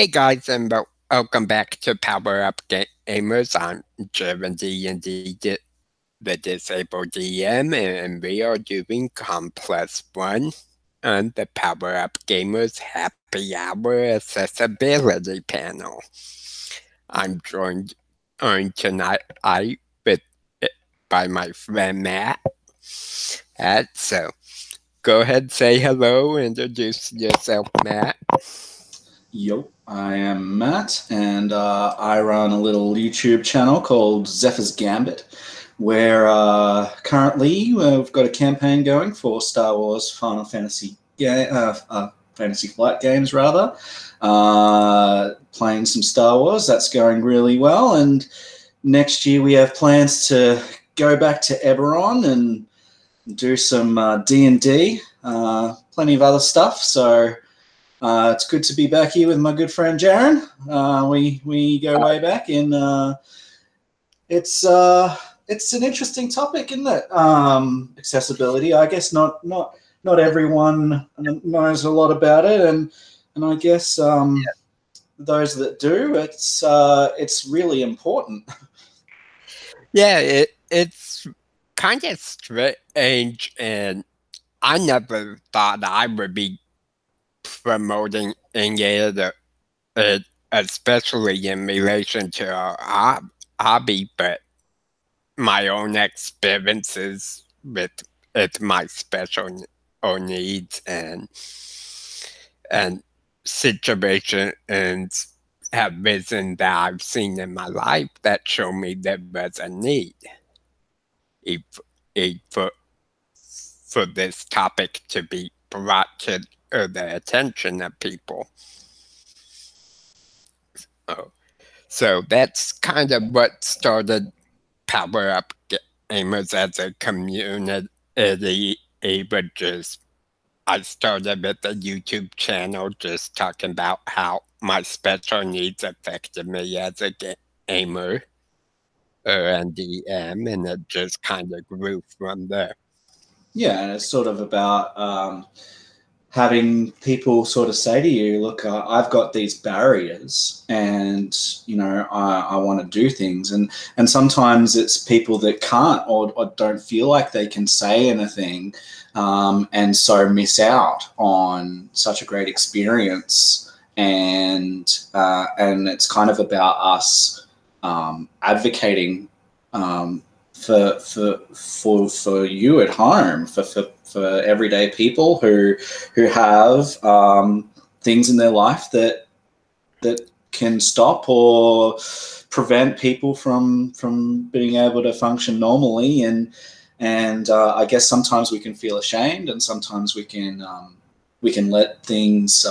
Hey guys, and welcome back to Power Up Gamers. I'm Jim D&D, the Disabled DM, and we are doing Complex 1 on the Power Up Gamers Happy Hour Accessibility panel. I'm joined on tonight with, by my friend Matt. So go ahead, say hello, introduce yourself, Matt. Yo, I am Matt, and I run a little YouTube channel called Zephyr's Gambit, where currently we've got a campaign going for Star Wars Final Fantasy Fantasy Flight games, rather. Playing some Star Wars, that's going really well, and next year we have plans to go back to Eberron and do some D&D, plenty of other stuff, so... it's good to be back here with my good friend Jaron. We go way back, and it's an interesting topic, isn't it? Accessibility. I guess not everyone knows a lot about it, and I guess those that do, it's really important. Yeah, it's kind of strange, and I never thought I would be promoting it, especially in relation to our hobby, but my own experiences with my special needs and situations have risen that I've seen in my life that show me there was a need for this topic to be brought to the attention of people. So that's kind of what started Power Up Gamers as a community. I started with a YouTube channel just talking about how my special needs affected me as a gamer and DM, and it just kind of grew from there. Yeah, and it's sort of about having people sort of say to you, look, I've got these barriers, and I want to do things, and sometimes it's people that can't or don't feel like they can say anything, and so miss out on such a great experience, and it's kind of about us advocating for you at home, for everyday people who have things in their life that can stop or prevent people from being able to function normally, and I guess sometimes we can feel ashamed, and sometimes we can let things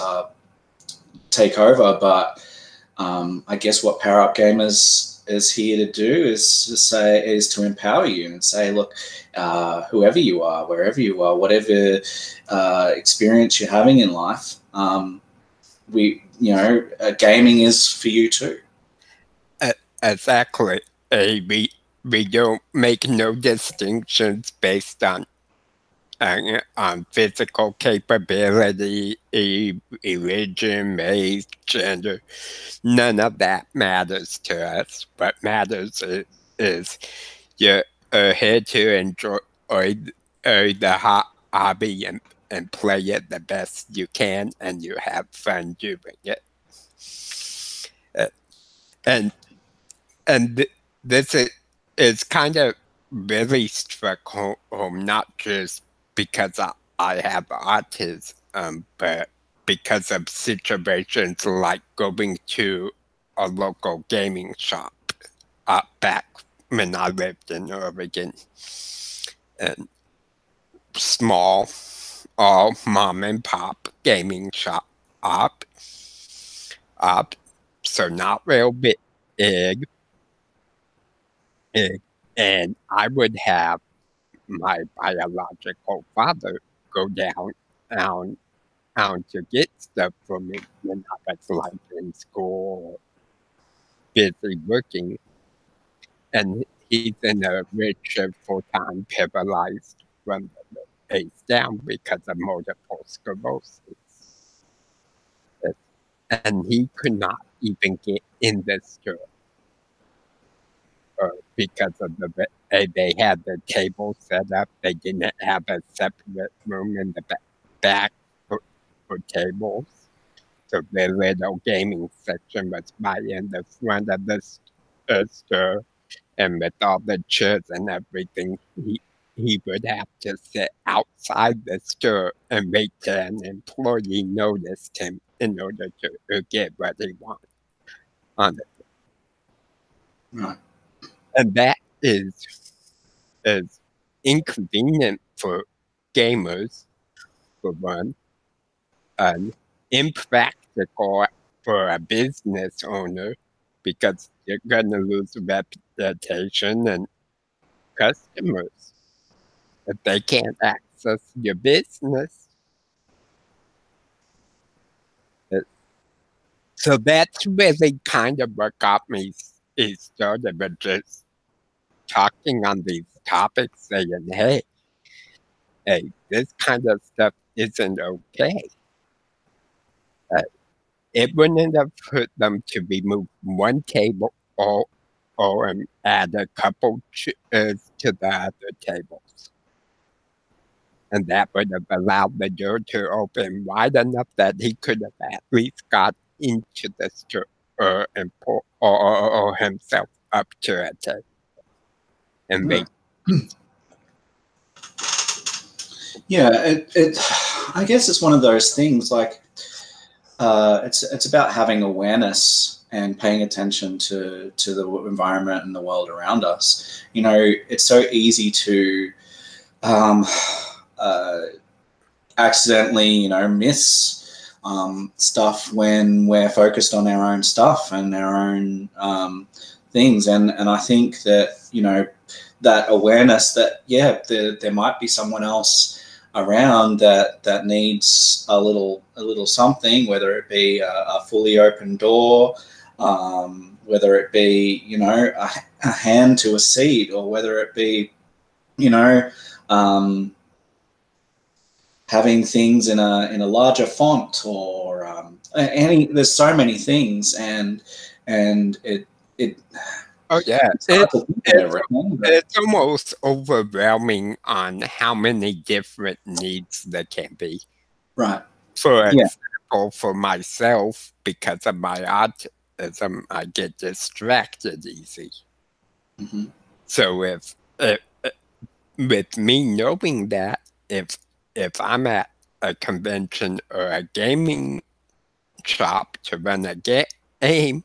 take over, but I guess what Power Up Gamers is here to do is to empower you and say, look, whoever you are, wherever you are, whatever experience you're having in life, gaming is for you too. Exactly. We don't make no distinctions based on physical capability, religion, race, gender. None of that matters to us. What matters is you're here to enjoy the hobby and play it the best you can, and you have fun doing it. And this is kind of really struck home, not just because I have autism, but because of situations like going to a local gaming shop back when I lived in Oregon, and small, all mom and pop gaming shop so not real big, and I would have my biological father go down to get stuff for me when I was like in school, busy working, and he's in a wheelchair full-time, paralyzed from the waist down because of multiple sclerosis. and he could not even get in the store because of they had the table set up. They didn't have a separate room in the back for tables. So the little gaming section was in the front of the store, and with all the chairs and everything, he would have to sit outside the store and wait till an employee noticed him in order to get what he wanted on it. Right. And that is inconvenient for gamers, for one, and impractical for a business owner because you're going to lose reputation and customers if they can't access your business. So that's really kind of what got me started with just talking on these topics, saying, hey, this kind of stuff isn't okay. It wouldn't have hurt them to remove one table or add a couple chairs to the other tables. And that would have allowed the door to open wide enough that he could have at least got into the store and pull or himself up to a table and make. Yeah, I guess it's one of those things. Like, it's about having awareness and paying attention to the environment and the world around us. You know, it's so easy to accidentally, you know, miss stuff when we're focused on our own stuff and our own things. And I think that, you know, that awareness that, yeah, there might be someone else around that needs a little something, whether it be a fully open door, whether it be, you know, a hand to a seat, or whether it be, you know, having things in a larger font, or there's so many things, and it Oh yeah, it's it's almost overwhelming on how many different needs there can be. Right. For example, for myself, because of my autism, I get distracted easy. Mm-hmm. So if with me knowing that, if I'm at a convention or a gaming shop to run a game,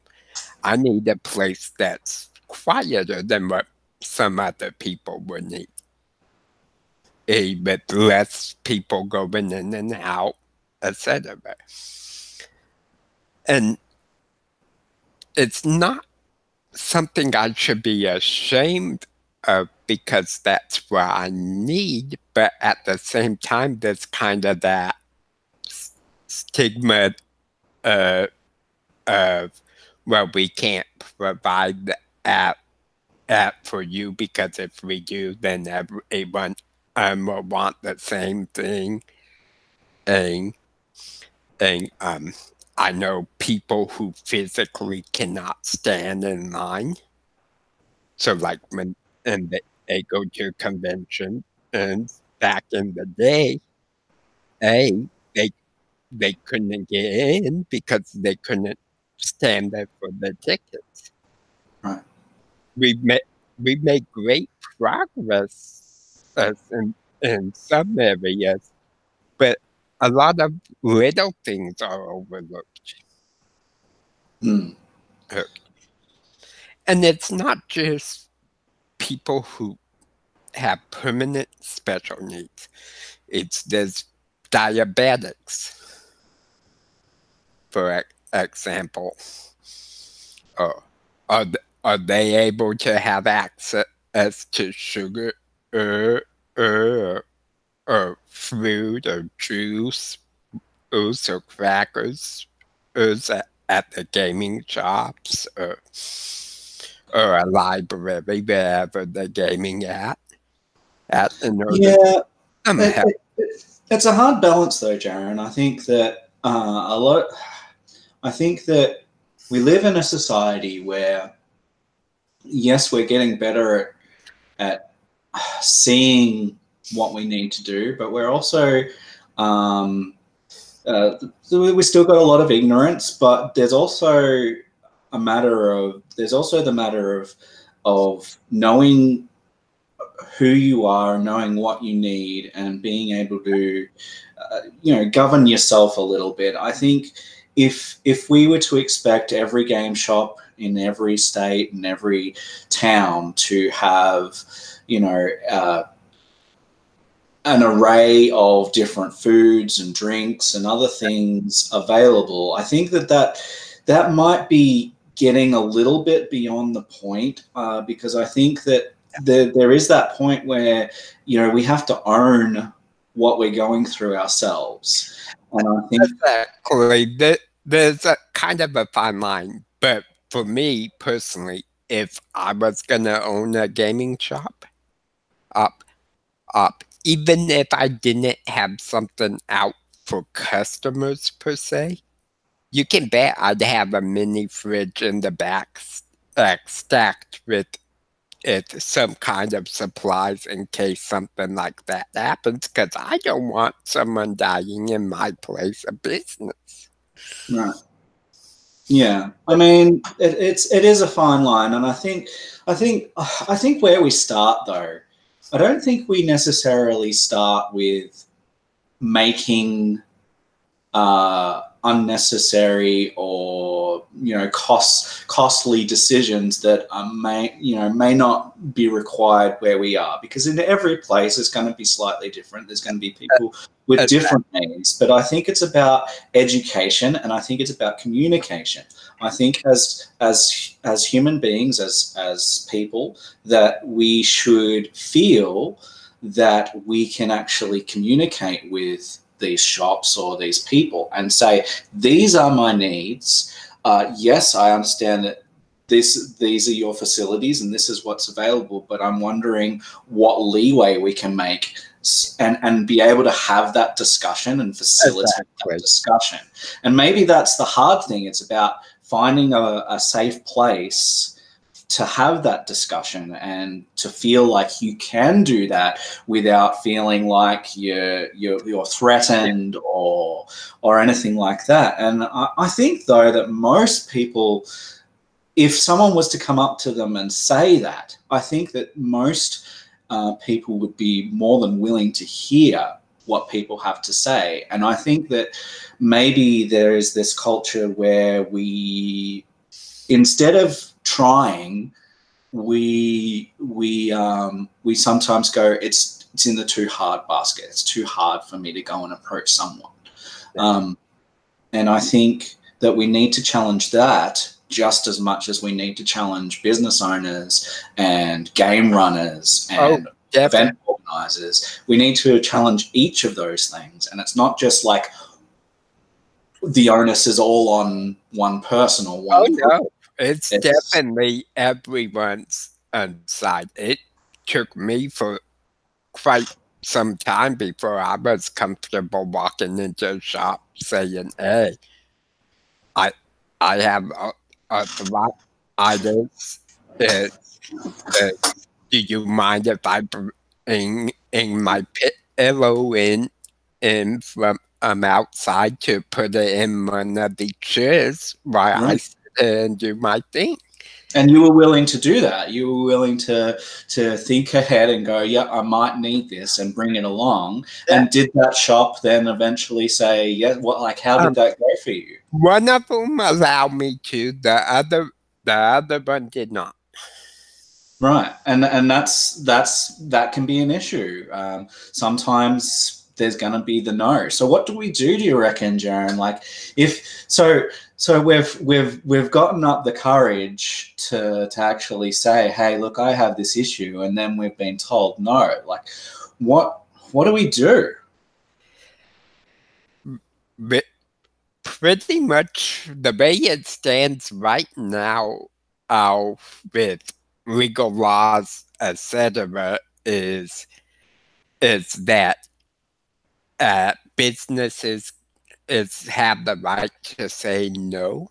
I need a place that's quieter than what some other people would need. With less people going in and out, etc. And it's not something I should be ashamed of because that's what I need, but at the same time, there's kind of that stigma of, well, we can't provide the app for you because if we do, then everyone will want the same thing. And I know people who physically cannot stand in line. So like when they go to a convention, and back in the day, they couldn't get in because they couldn't stand there for the tickets. Right. We made great progress in some areas, but a lot of little things are overlooked. Mm. And it's not just people who have permanent special needs. There's diabetics, for example. Are they able to have access to sugar or, or fruit or juice or crackers at the gaming shops or a library, wherever they're gaming at in order it's a hard balance though, Jaron. I think that I think that we live in a society where, yes, we're getting better at seeing what we need to do, but we're also we still got a lot of ignorance, but there's also the matter of knowing who you are, knowing what you need, and being able to govern yourself a little bit. I think if we were to expect every game shop in every state and every town to have an array of different foods and drinks and other things available, I think that might be getting a little bit beyond the point, because I think that there is that point where we have to own what we're going through ourselves, and I think Exactly. There's a kind of a fine line, but for me personally, if I was gonna own a gaming shop, up, even if I didn't have something out for customers per se, you can bet I'd have a mini fridge in the back, stacked with some kind of supplies in case something like that happens, because I don't want someone dying in my place of business. right. Yeah, I mean, it is a fine line, and I think where we start though, I don't think we necessarily start with making unnecessary or costly decisions that may not be required where we are, because in every place it's going to be slightly different. There's going to be people with different needs, but I think it's about education, and I think it's about communication. I think as human beings, as people, that we should feel that we can actually communicate with these shops or these people and say, these are my needs. Yes, I understand that these are your facilities and this is what's available, but I'm wondering what leeway we can make and be able to have that discussion and facilitate that discussion. And maybe that's the hard thing. It's about finding a safe place to have that discussion and to feel like you can do that without feeling like you're threatened or anything like that. And I think though that most people, if someone was to come up to them and say that, I think that most people would be more than willing to hear what people have to say. And I think that maybe there is this culture where we, instead of trying, we sometimes go, it's in the too hard basket. It's too hard for me to go and approach someone. And I think that we need to challenge that just as much as we need to challenge business owners and game runners and event organizers. We need to challenge each of those things. And it's not just like the onus is all on one person or one group. No. It's definitely everyone's side. It took me for quite some time before I was comfortable walking into a shop saying, hey, I have arthritis. Do you mind if I bring in my pillow in from outside to put it in one of the chairs while I sit and do my thing? And you were willing to do that. You were willing to think ahead and go, yeah, I might need this, and bring it along. Yeah. And did that shop then eventually say, yeah, how did that go for you? One of them allowed me to, the other one did not. Right, and that can be an issue. Sometimes there's going to be the no. So what do you reckon, Jaron? Like, so we've gotten up the courage to actually say, hey, look, I have this issue, and then we've been told no. Like, what do we do? But pretty much the way it stands right now, with legal laws, etc., is that businesses is have the right to say no.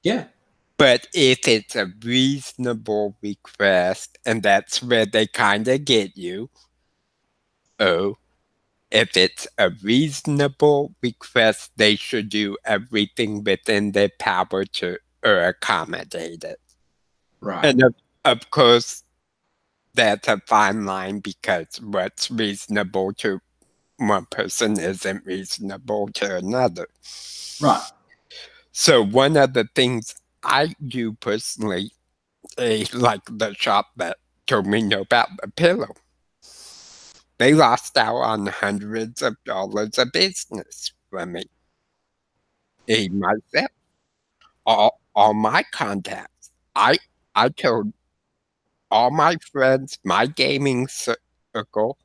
Yeah. But if it's a reasonable request, and that's where they kind of get you, oh, if it's a reasonable request, they should do everything within their power to accommodate it. Right. And of course, that's a fine line because what's reasonable to one person isn't reasonable to another. Right. So one of the things I do personally, like the shop that told me no about the pillow, they lost out on hundreds of dollars of business from me. Myself, all my contacts. I told all my friends, my gaming circle,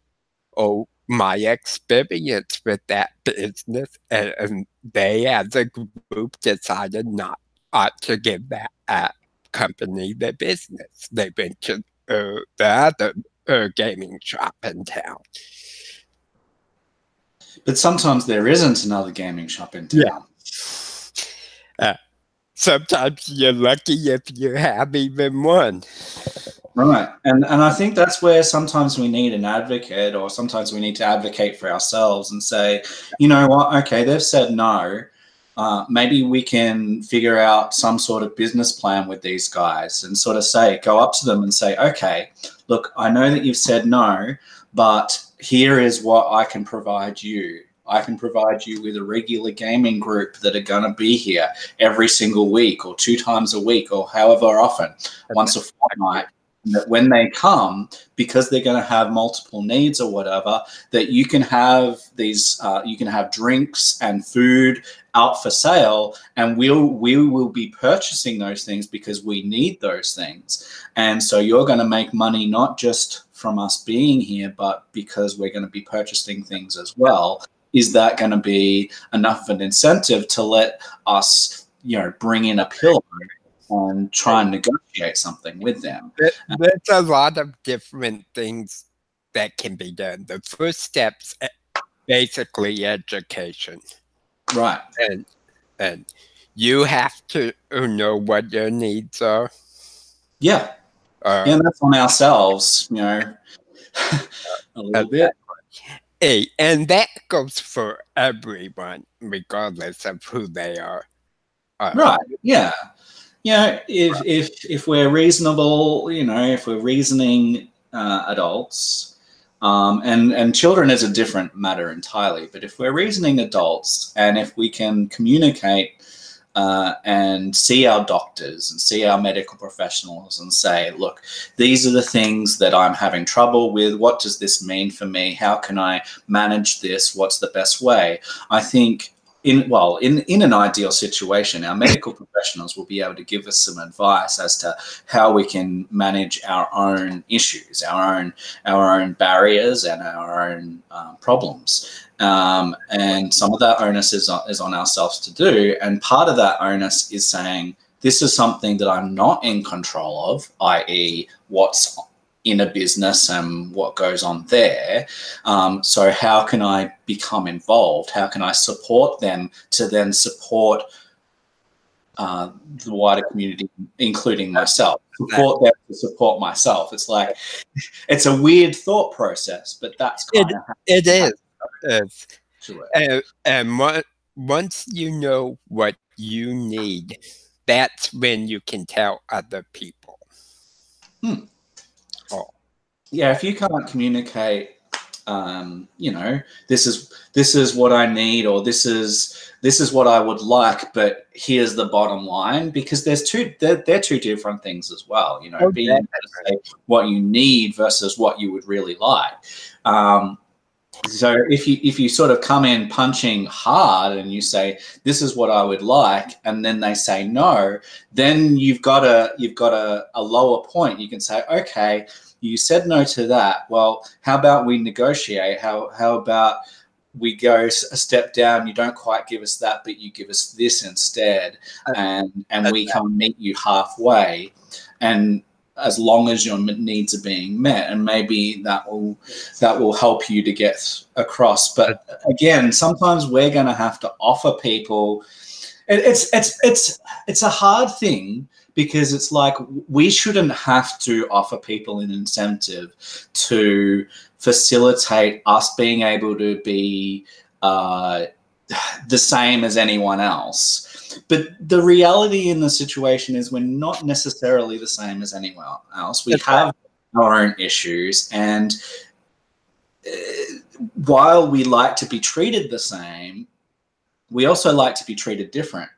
oh, my experience with that business, and they as a group decided not to give that company the business. They went to the other gaming shop in town. But sometimes there isn't another gaming shop in town. Yeah. Sometimes you're lucky if you have even one. Right. And I think that's where sometimes we need an advocate, or sometimes we need to advocate for ourselves and say, you know what, okay, they've said no. Maybe we can figure out some sort of business plan with these guys and sort of say, go up to them and say, okay, look, I know that you've said no, but here is what I can provide you. I can provide you with a regular gaming group that are going to be here every single week or 2 times a week or however often, once a fortnight. That when they come, because they're going to have multiple needs or whatever, that you can have these, you can have drinks and food out for sale, and we will be purchasing those things because we need those things. And so you're going to make money not just from us being here, but because we're going to be purchasing things as well. Is that going to be enough of an incentive to let us, you know, bring in a pillow and try and negotiate something with them? There's a lot of different things that can be done. The first step's basically education. Right. And you have to know what your needs are. Yeah. Yeah, and that's on ourselves, you know, a little bit. Hey, and that goes for everyone, regardless of who they are. Right. Yeah. You know, if we're reasonable, you know, if we're reasoning adults, and children is a different matter entirely, but if we're reasoning adults and if we can communicate and see our doctors and see our medical professionals and say, look, these are the things that I'm having trouble with. What does this mean for me? How can I manage this? What's the best way? I think in an ideal situation, our medical professionals will be able to give us some advice as to how we can manage our own issues, our own barriers, and our own problems. And some of that onus is on ourselves to do. And part of that onus is saying, this is something that I'm not in control of, i.e. what's in a business and what goes on there. So how can I become involved? How can I support them to then support the wider community, including myself? Support them to support myself. It's like, it's a weird thought process, but that's kind of how it is. And once you know what you need, that's when you can tell other people. Oh. Yeah, if you can't communicate, you know, this is what I need, or this is what I would like, but here's the bottom line, because they're two different things as well. You know, being able to say what you need versus what you would really like. So if you sort of come in punching hard and you say, this is what I would like, and then they say no, then you've got a lower point. You can say, okay, you said no to that. Well, how about we negotiate? How about we go a step down? You don't quite give us that, but you give us this instead, and we come meet you halfway. And as long as your needs are being met, and maybe that will help you to get across. But again, sometimes we're going to have to offer people. It's a hard thing, because it's like we shouldn't have to offer people an incentive to facilitate us being able to be the same as anyone else. But the reality in the situation is we're not necessarily the same as anyone else. We have our own issues, and while we like to be treated the same, we also like to be treated different.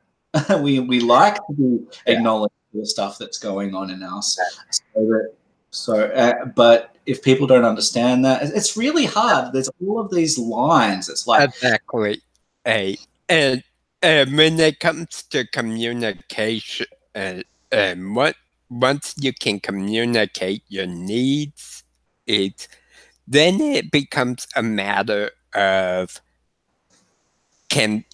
we like to be acknowledged for the stuff that's going on in us. But if people don't understand that, it's really hard. There's all of these lines. It's like exactly. And when it comes to communication, once you can communicate your needs, then it becomes a matter of can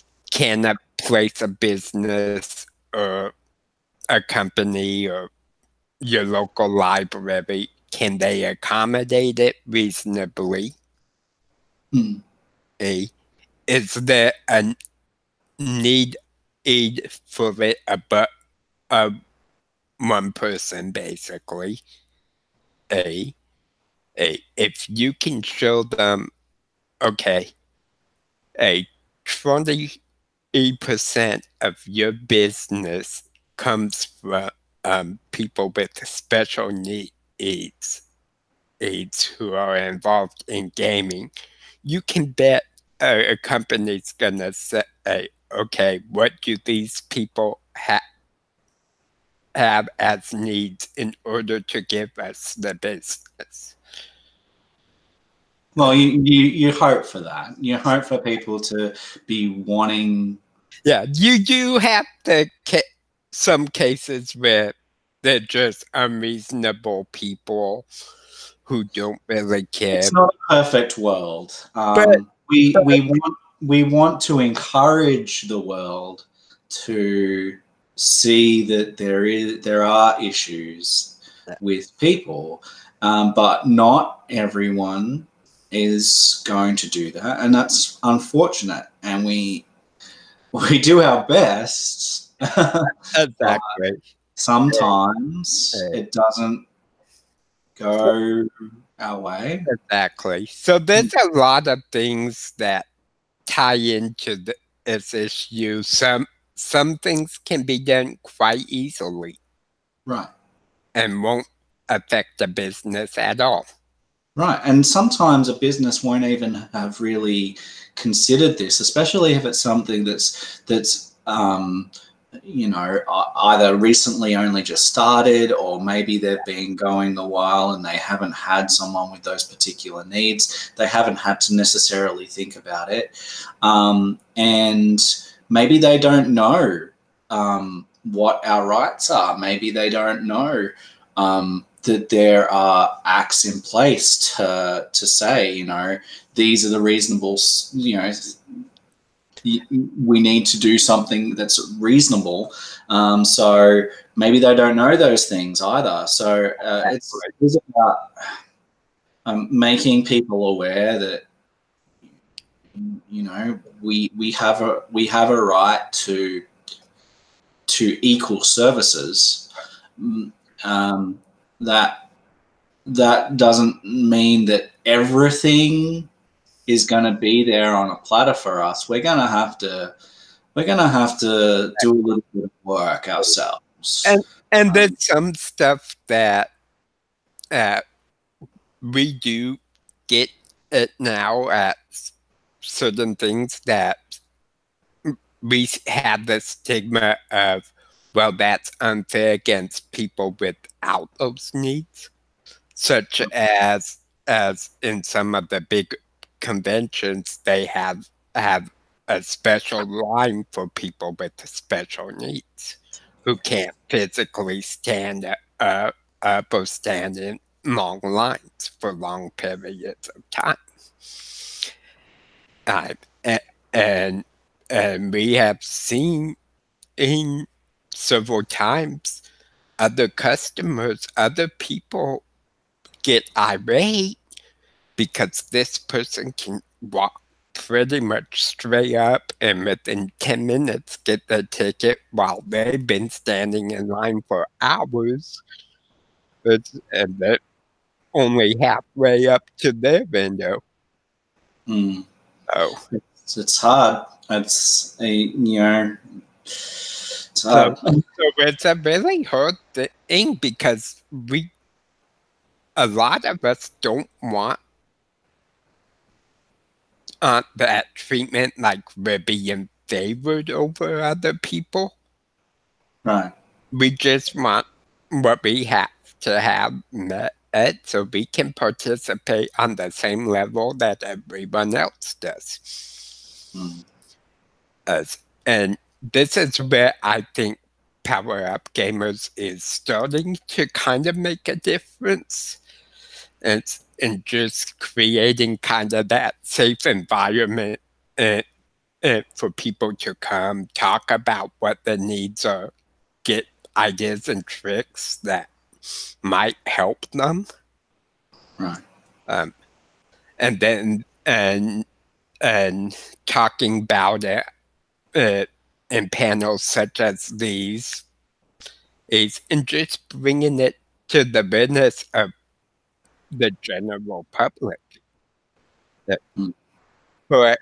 a place, a business, or a company, or your local library, can they accommodate it reasonably? Is there a need for it about one person, basically? If you can show them, okay, 20% of your business comes from people with special needs who are involved in gaming, you can bet a company's gonna say, okay, what do these people have as needs in order to give us the business? Well, you hope for that. You hope for people to be wanting. Yeah, you do have some cases where they're just unreasonable people who don't really care. It's not a perfect world. We want to encourage the world to see that there are issues with people, but not everyone is going to do that, and that's unfortunate. And we do our best. Exactly. Sometimes it doesn't go our way. Exactly. So there's a lot of things that tie into this issue. Some things can be done quite easily. Right. And won't affect the business at all. Right. And sometimes a business won't even have really considered this, especially if it's something that's either recently only just started, or maybe they've been going a while and they haven't had someone with those particular needs. They haven't had to necessarily think about it. And maybe they don't know what our rights are. Maybe they don't know that there are acts in place to say, these are the reasonable, we need to do something that's reasonable. So maybe they don't know those things either. So it's about making people aware that we have a right to equal services. That doesn't mean that everything is going to be there on a platter for us. We're going to have to do a little bit of work ourselves. And there's some stuff that we do get it now at certain things that we have the stigma of, well, that's unfair against people without those needs, such as in some of the big conventions, they have a special line for people with special needs who can't physically stand up or stand in long lines for long periods of time. And we have seen in several times other customers, other people get irate because this person can walk pretty much straight up and within 10 minutes get their ticket while they've been standing in line for hours. And they're only halfway up to their window. Mm. Oh. It's hard. It's it's hard. So it's a really hard thing because a lot of us don't want that treatment, like we're being favored over other people. Right. We just want what we have to have met so we can participate on the same level that everyone else does. Mm. And this is where I think Power Up Gamers is starting to kind of make a difference. It's in just creating kind of that safe environment for people to come talk about what their needs are, get ideas and tricks that might help them. Right. And then and talking about it in panels such as these and just bringing it to the business of the general public. Mm. For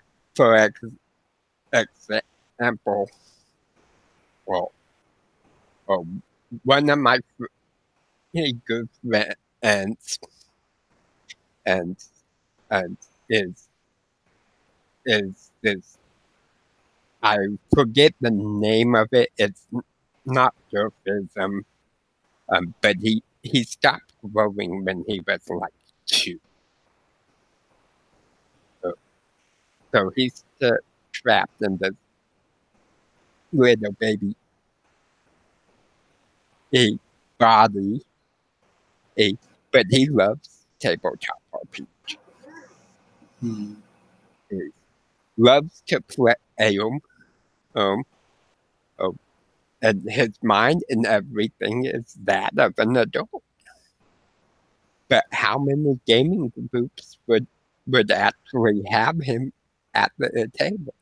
example, well, one of my really good friends and and is this, I forget the name of it. It's not surfism, but he stopped growing when he was like 2. So he's trapped in this little baby a body, but he loves tabletop RPG. Mm. He loves to play um, um, and his mind and everything is that of an adult. But how many gaming groups would actually have him at the table?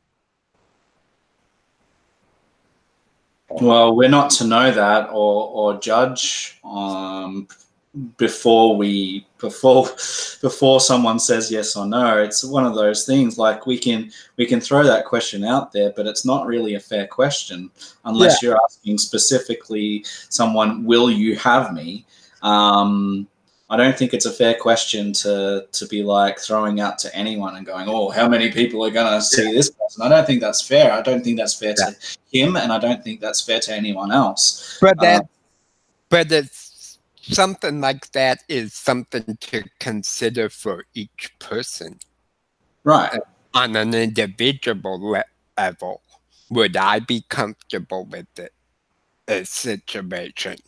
Well, we're not to know that or judge before someone says yes or no. It's one of those things. Like we can throw that question out there, but it's not really a fair question unless you're asking specifically someone, "Will you have me?" I don't think it's a fair question to be like throwing out to anyone and going, "Oh, how many people are going to see this person?" I don't think that's fair. I don't think that's fair to him, and I don't think that's fair to anyone else. But it's something like that is something to consider for each person. Right. On an individual level, would I be comfortable with a situation?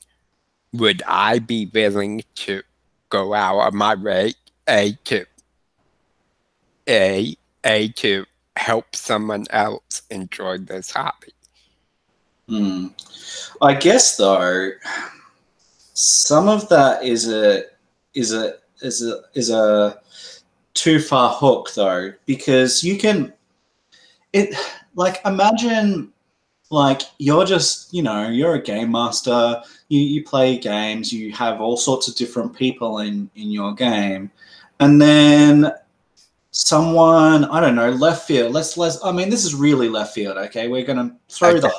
Would I be willing to go out of my way to to help someone else enjoy this hobby? I guess though, some of that is a too far hook though, because you can like imagine like you're just you're a game master, you play games, you have all sorts of different people in your game, and then someone, I don't know, left field. Let's. I mean, this is really left field. Okay, we're going to throw the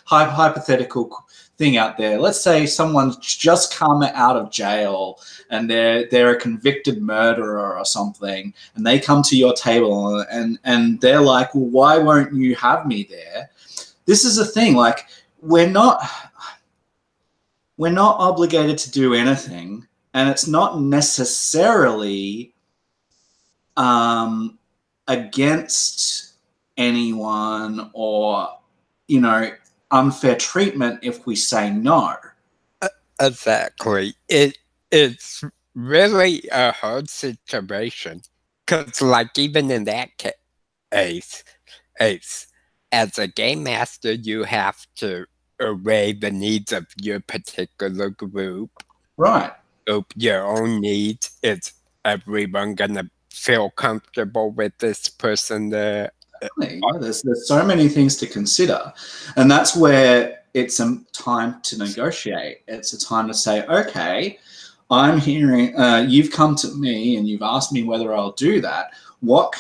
hypothetical thing out there. Let's say someone's just come out of jail and they're a convicted murderer or something, and they come to your table and they're like, "Well, why won't you have me there?" This is the thing. Like, we're not obligated to do anything, and it's not necessarily against anyone or unfair treatment if we say no. Exactly. It's really a hard situation because, like, even in that case, as a game master, you have to array the needs of your particular group, Right. your own needs. Is everyone gonna feel comfortable with this person there? Yeah, there's so many things to consider, and that's where it's a time to negotiate. It's a time to say, okay, I'm hearing you've come to me and you've asked me whether I'll do that. What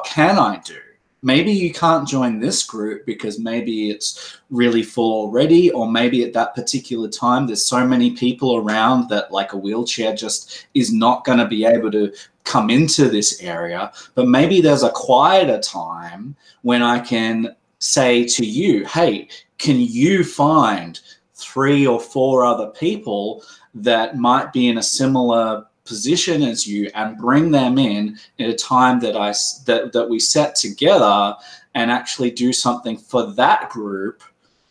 can I do? Maybe you can't join this group because maybe it's really full already, or maybe at that particular time there's so many people around that like a wheelchair just is not going to be able to come into this area. But maybe there's a quieter time when I can say to you, hey, can you find 3 or 4 other people that might be in a similar position as you and bring them in at a time that we set together and actually do something for that group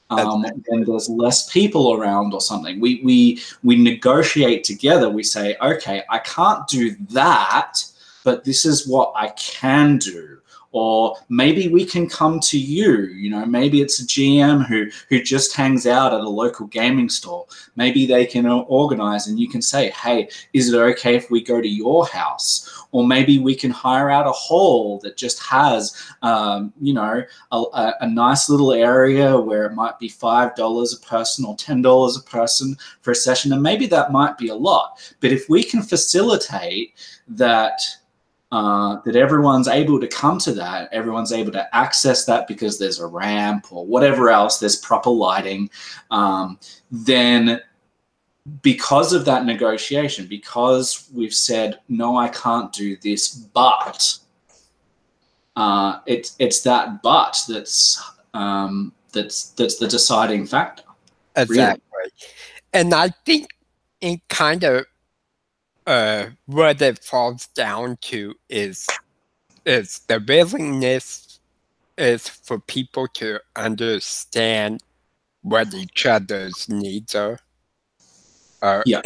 when there's less people around or something. We negotiate together. We say, okay, I can't do that, but this is what I can do. Or maybe we can come to you, maybe it's a GM who just hangs out at a local gaming store. Maybe they can organize and you can say, hey, is it okay if we go to your house? Or maybe we can hire out a hall that just has, a nice little area where it might be $5 a person or $10 a person for a session. And maybe that might be a lot. But if we can facilitate that, that everyone's able to come to that, everyone's able to access that because there's a ramp or whatever else, there's proper lighting, then because of that negotiation, because we've said, no, I can't do this, but it's that but that's the deciding factor. Exactly. Really. And I think in kind of what it falls down to is the willingness is for people to understand what each other's needs are, Yeah.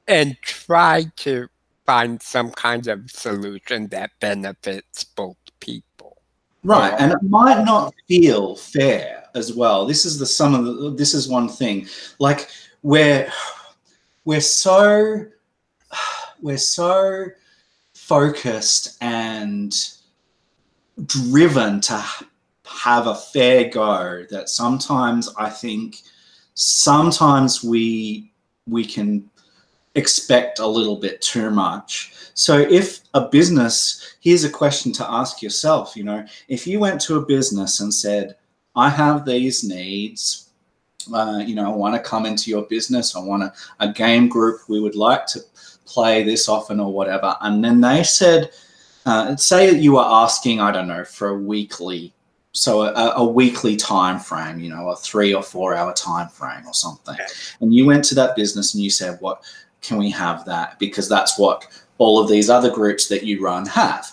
and try to find some kind of solution that benefits both people. Right, and it might not feel fair as well. This is this is one thing. Like we're so focused and driven to have a fair go that sometimes I think we can expect a little bit too much. So if a business, here's a question to ask yourself, if you went to a business and said, I have these needs, I want to come into your business, I want a game group, we would like to play this often or whatever. And then they said, say that you were asking, I don't know, for a weekly, so a weekly time frame, a 3 or 4 hour time frame or something. And you went to that business and you said, what, can we have that? Because that's what all of these other groups that you run have.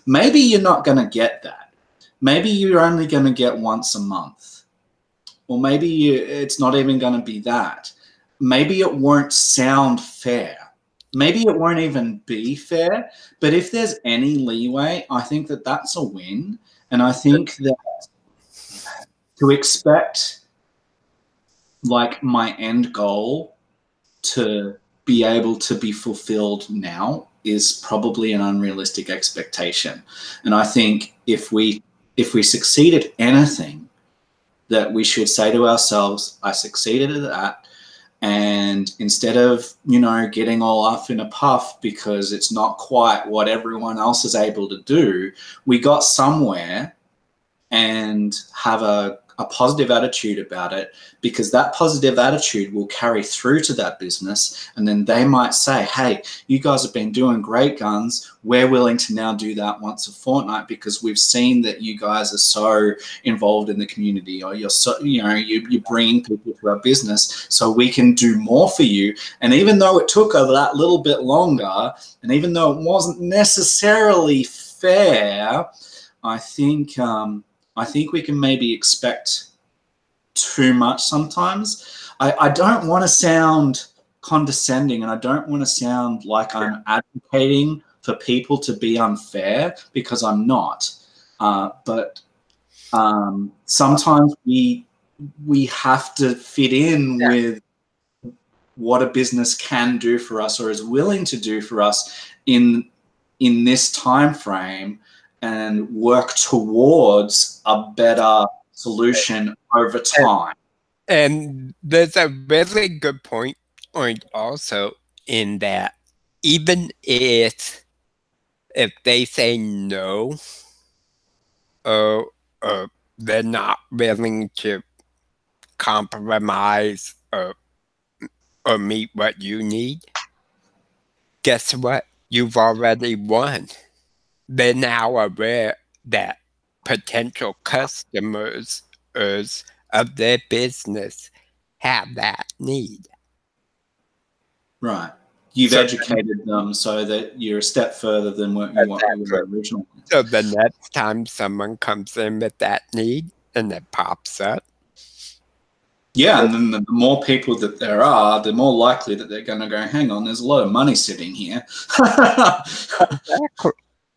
Maybe you're not going to get that. Maybe you're only going to get once a month. Or maybe it's not even going to be that. Maybe it won't sound fair. Maybe it won't even be fair. But if there's any leeway, I think that that's a win. And I think that to expect like my end goal to be able to be fulfilled now is probably an unrealistic expectation. And I think if we succeed at anything, that we should say to ourselves, I succeeded at that. And instead of, getting all up in a puff because it's not quite what everyone else is able to do, we got somewhere, and have a positive attitude about it, because that positive attitude will carry through to that business. And then they might say, hey, you guys have been doing great, guns. We're willing to now do that once a fortnight because we've seen that you guys are so involved in the community, or you're so, you're bringing people to our business, so we can do more for you. And even though it took that little bit longer, and even though it wasn't necessarily fair, I think we can maybe expect too much sometimes. I don't want to sound condescending, and I don't want to sound like I'm advocating for people to be unfair, because I'm not. But sometimes we we have to fit in with what a business can do for us or is willing to do for us in this time frame, and work towards a better solution over time. And there's a really good point also in that even if they say no, or they're not willing to compromise or meet what you need, guess what? You've already won. They're now aware that potential customers of their business have that need. Right. You've educated them so that you're a step further than what you were originally. So the next time someone comes in with that need and it pops up. Yeah, and then the more people that there are, the more likely that they're going to go, hang on, there's a lot of money sitting here.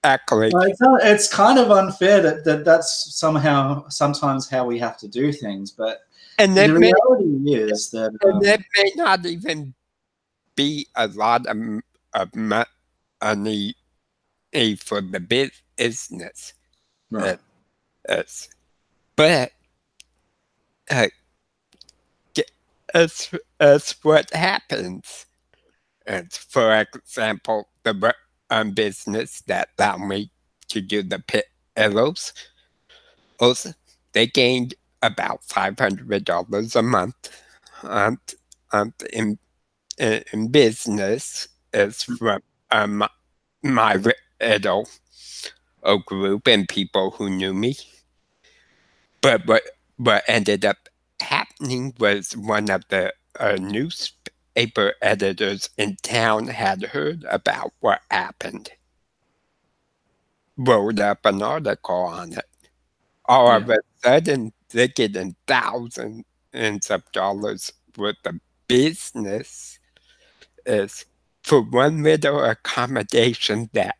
Exactly. It's kind of unfair that's sometimes how we have to do things. But the reality is that there may not even be a lot of money for the business. Right. But it's what happens. And for example, the business that allowed me to do the pillows, also, they gained about $500 a month in business is from my little group and people who knew me. But what ended up happening was one of the newspaper editors in town had heard about what happened, wrote up an article on it. All of a sudden, they're getting thousands of dollars worth of business is for one little accommodation that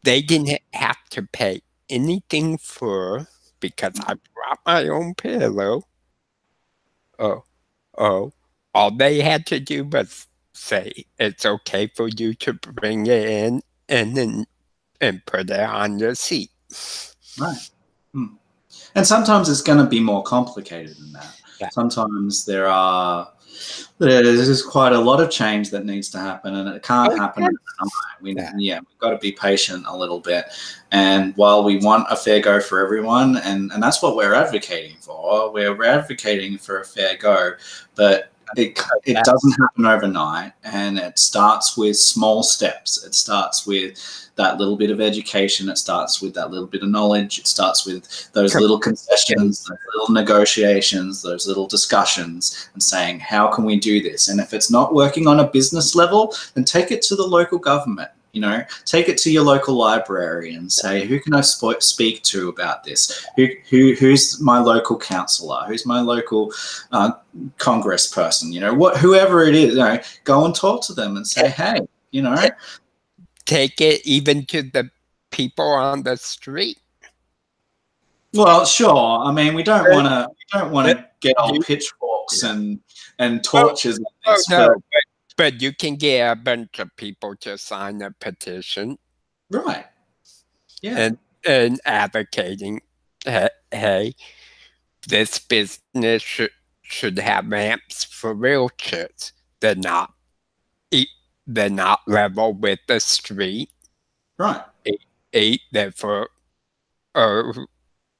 they didn't have to pay anything for, because I brought my own pillow. All they had to do was say, it's okay for you to bring it in and put it on your seat. Right. And sometimes it's going to be more complicated than that. Yeah. Sometimes there's quite a lot of change that needs to happen, and it can't happen overnight. We've got to be patient a little bit. And while we want a fair go for everyone, and that's what we're advocating for, we're advocating for a fair go, but it doesn't happen overnight, and it starts with small steps. It starts with that little bit of education. It starts with that little bit of knowledge. It starts with those little concessions, those little negotiations, those little discussions, and saying, how can we do this? And if it's not working on a business level, then take it to the local government. Take it to your local library and say, who can I speak to about this? Who's my local councillor? Who's my local congress person? Whoever it is, go and talk to them and say, hey, Take it even to the people on the street. Well, sure. I mean, we don't want to get old pitchforks and torches. But you can get a bunch of people to sign a petition. Right. Yeah. And advocating, hey, this business should have ramps for wheelchairs. They're not level with the street. Right. Therefore,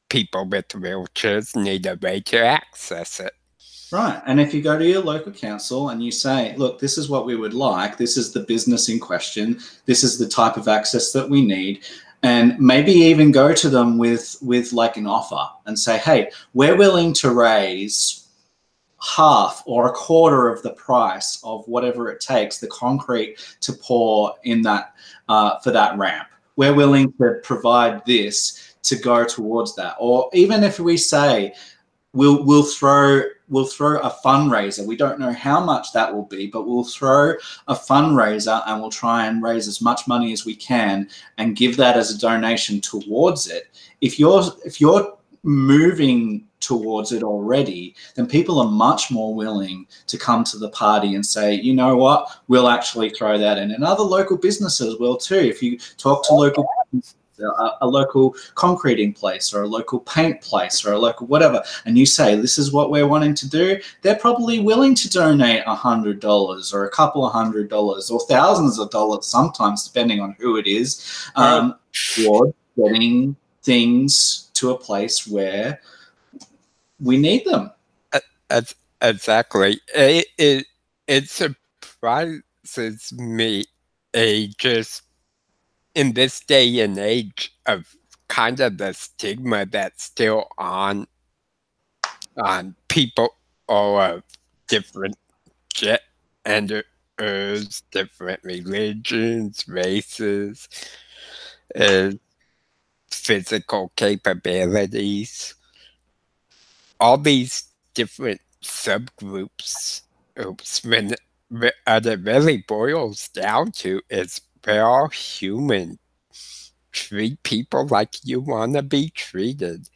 people with wheelchairs need a way to access it. Right. And if you go to your local council and you say, look, this is what we would like, this is the business in question, this is the type of access that we need, and maybe even go to them with like an offer and say, hey, we're willing to raise half or a quarter of the price of whatever it takes, the concrete to pour in that for that ramp. We're willing to provide this to go towards that. Or even if we say we'll throw a fundraiser. We don't know how much that will be, but we'll throw a fundraiser and we'll try and raise as much money as we can and give that as a donation towards it. If you're moving towards it already, then people are much more willing to come to the party and say, you know what, we'll actually throw that in. And other local businesses will too. If you talk to a local concreting place or a local paint place or a local whatever, and you say, this is what we're wanting to do, they're probably willing to donate $100 or a couple of $100 or thousands of dollars sometimes, depending on who it is, towards getting things to a place where we need them. Exactly. It surprises me just in this day and age of kind of the stigma that's still on people of different genders, different religions, races, physical capabilities. All these different subgroups, when it really boils down to is we're all human. Treat people like you want to be treated.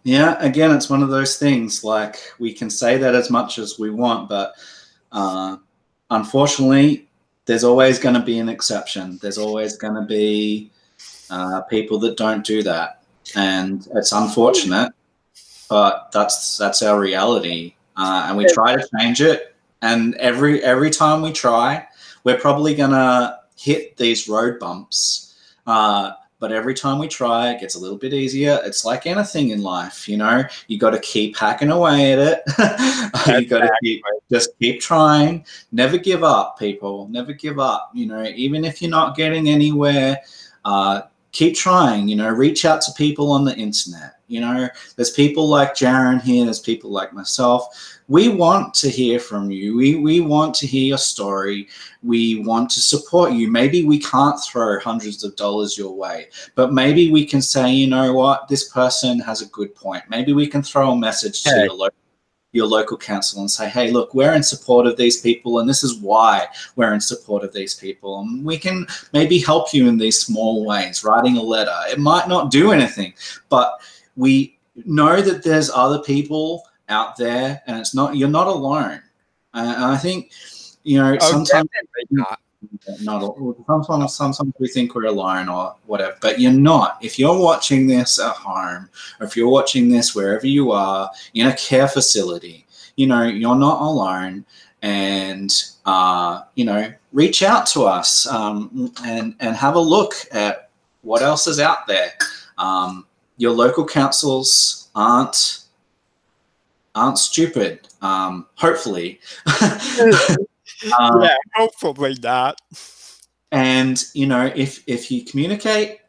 Yeah, again, it's one of those things, like, we can say that as much as we want, but unfortunately, there's always going to be an exception. There's always going to be people that don't do that. And it's unfortunate, but that's our reality. And we try to change it. And every time we try, we're probably going to hit these road bumps. But every time we try, it gets a little bit easier. It's like anything in life, you know. You got to keep hacking away at it. You got to just keep trying. Never give up, people. Never give up. You know, even if you're not getting anywhere, keep trying. You know, reach out to people on the internet. You know, there's people like Jaren here. There's people like myself. We want to hear from you. We want to hear your story. We want to support you. Maybe we can't throw hundreds of dollars your way, but maybe we can say, you know what, this person has a good point. Maybe we can throw a message to your local council and say, hey, look, we're in support of these people, and this is why we're in support of these people. And we can maybe help you in these small ways, writing a letter. It might not do anything, but we know that there's other people out there, and you're not alone. And I think, you know, sometimes sometimes we think we're alone or whatever, but you're not. If you're watching this at home, or if you're watching this wherever you are in a care facility, you know, you're not alone. And you know, reach out to us and have a look at what else is out there. Your local councils aren't stupid, hopefully. Yeah, hopefully not. And you know, if you communicate,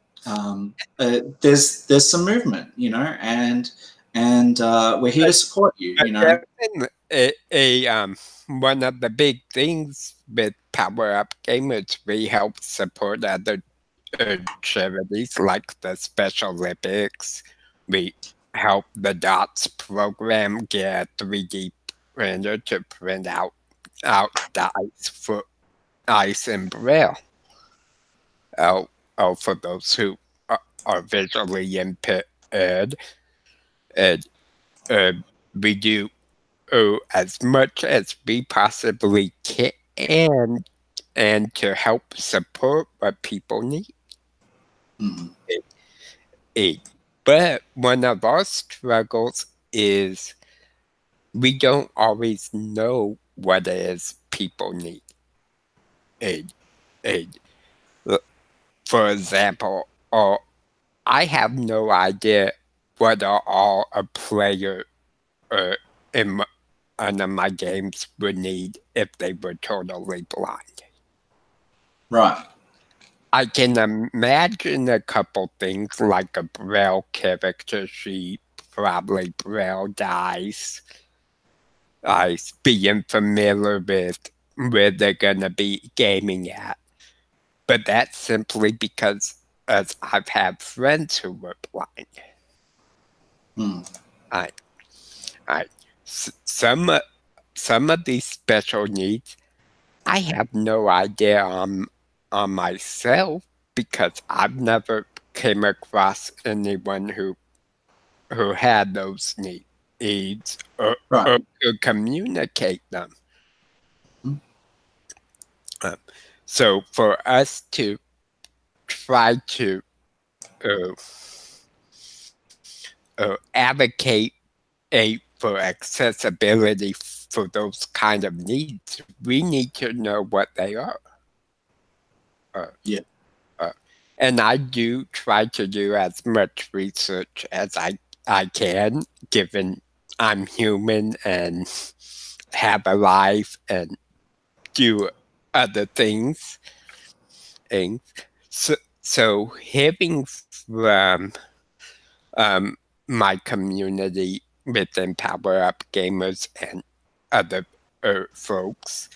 there's some movement, you know, and we're here to support you. You know, one of the big things with Power Up Gamers, we help support other charities like the Special Olympics. We help the DOTS program get a 3D printer to print out dice for ice and braille. For those who are visually impaired, and we do as much as we possibly can, and to help support what people need. But one of our struggles is we don't always know what it is people need. For example, I have no idea what all a player in one of my games would need if they were totally blind. right. I can imagine a couple things like a braille character sheet, probably braille dice, being familiar with where they're going to be gaming at. But that's simply because I've had friends who were blind. Some of these special needs, I have no idea on myself, because I've never came across anyone who who had those needs Right. or to communicate them. Mm. So for us to try to uh, advocate for accessibility for those kind of needs, we need to know what they are. Yeah. And I do try to do as much research as I can, given I'm human and have a life and do other things. And so hearing from my community within Power Up Gamers and other folks,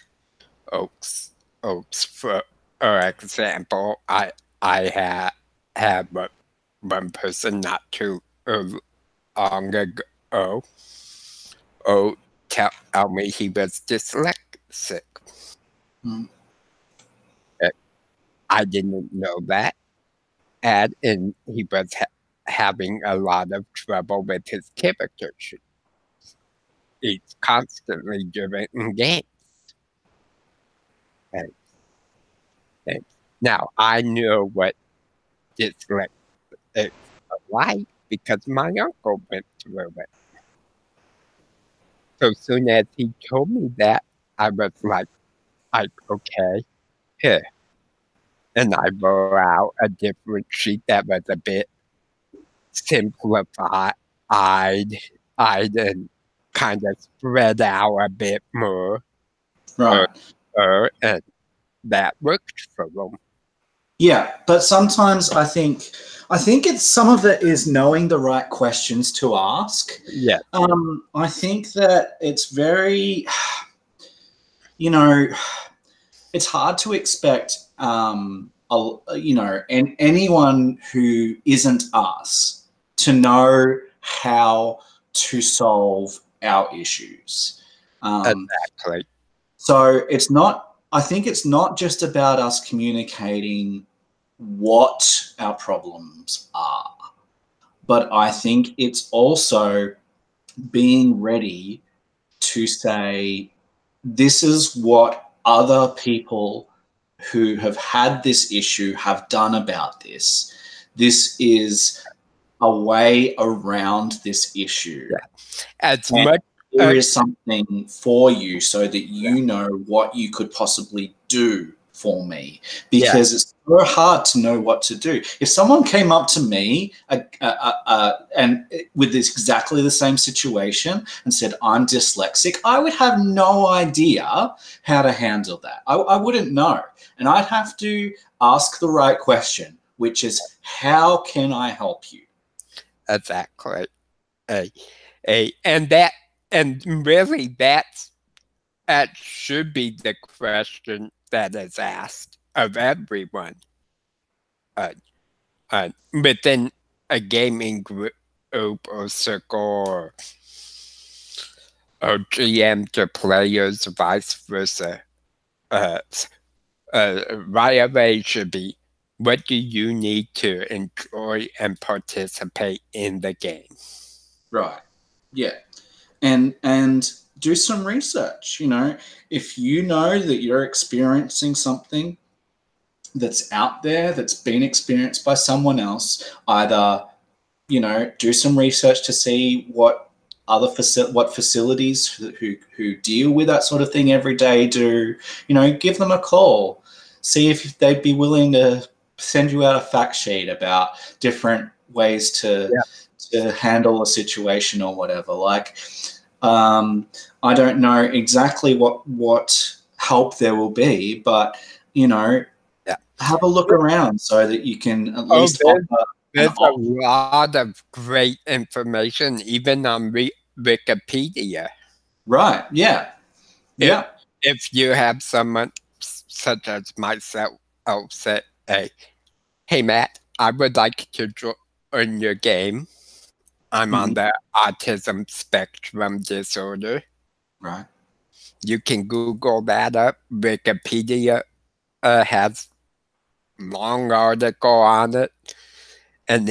for example, I had one person not too long ago tell me he was dyslexic. Mm. I didn't know that, and he was having a lot of trouble with his character sheet. He's constantly doing games. And, and now I know what dyslexic is like because my uncle went through it. So soon as he told me that, I was like okay, here. And I wrote out a different sheet that was a bit simplified and kind of spread out a bit more, Right. and that worked for them. Yeah, but sometimes I think it's some of it is knowing the right questions to ask. Yeah, I think that it's very, you know, it's hard to expect, and anyone who isn't us to know how to solve our issues. exactly. So it's not. I think it's not just about us communicating what our problems are, but I think it's also being ready to say, this is what other people who have had this issue have done about this. This is a way around this issue. Yeah. As And much here is something for you so that yeah, you know what you could possibly do for me, yeah, because it's so hard to know what to do. If someone came up to me and with this exactly the same situation and said, I'm dyslexic, I would have no idea how to handle that. I wouldn't know. And I'd have to ask the right question, which is, how can I help you? exactly. And really that should be the question that is asked of everyone within a gaming group or circle or GM to players, vice versa. Uh, right away should be, what do you need to enjoy and participate in the game? Right. Yeah. And do some research. If you know that you're experiencing something that's out there that's been experienced by someone else, either do some research to see what other facilities who deal with that sort of thing every day do. Give them a call, see if they'd be willing to send you out a fact sheet about different ways to handle a situation or whatever. Like, I don't know exactly what help there will be, but have a look around so that you can at Oh, least offer an there's a option. lot of great information, even on Wikipedia. Right. Yeah. If, Yeah. if you have someone such as myself, I'll say, hey, Matt, I would like to join your game. I'm on Mhm. the autism spectrum disorder. Right. You can Google that up. Wikipedia has long article on it, and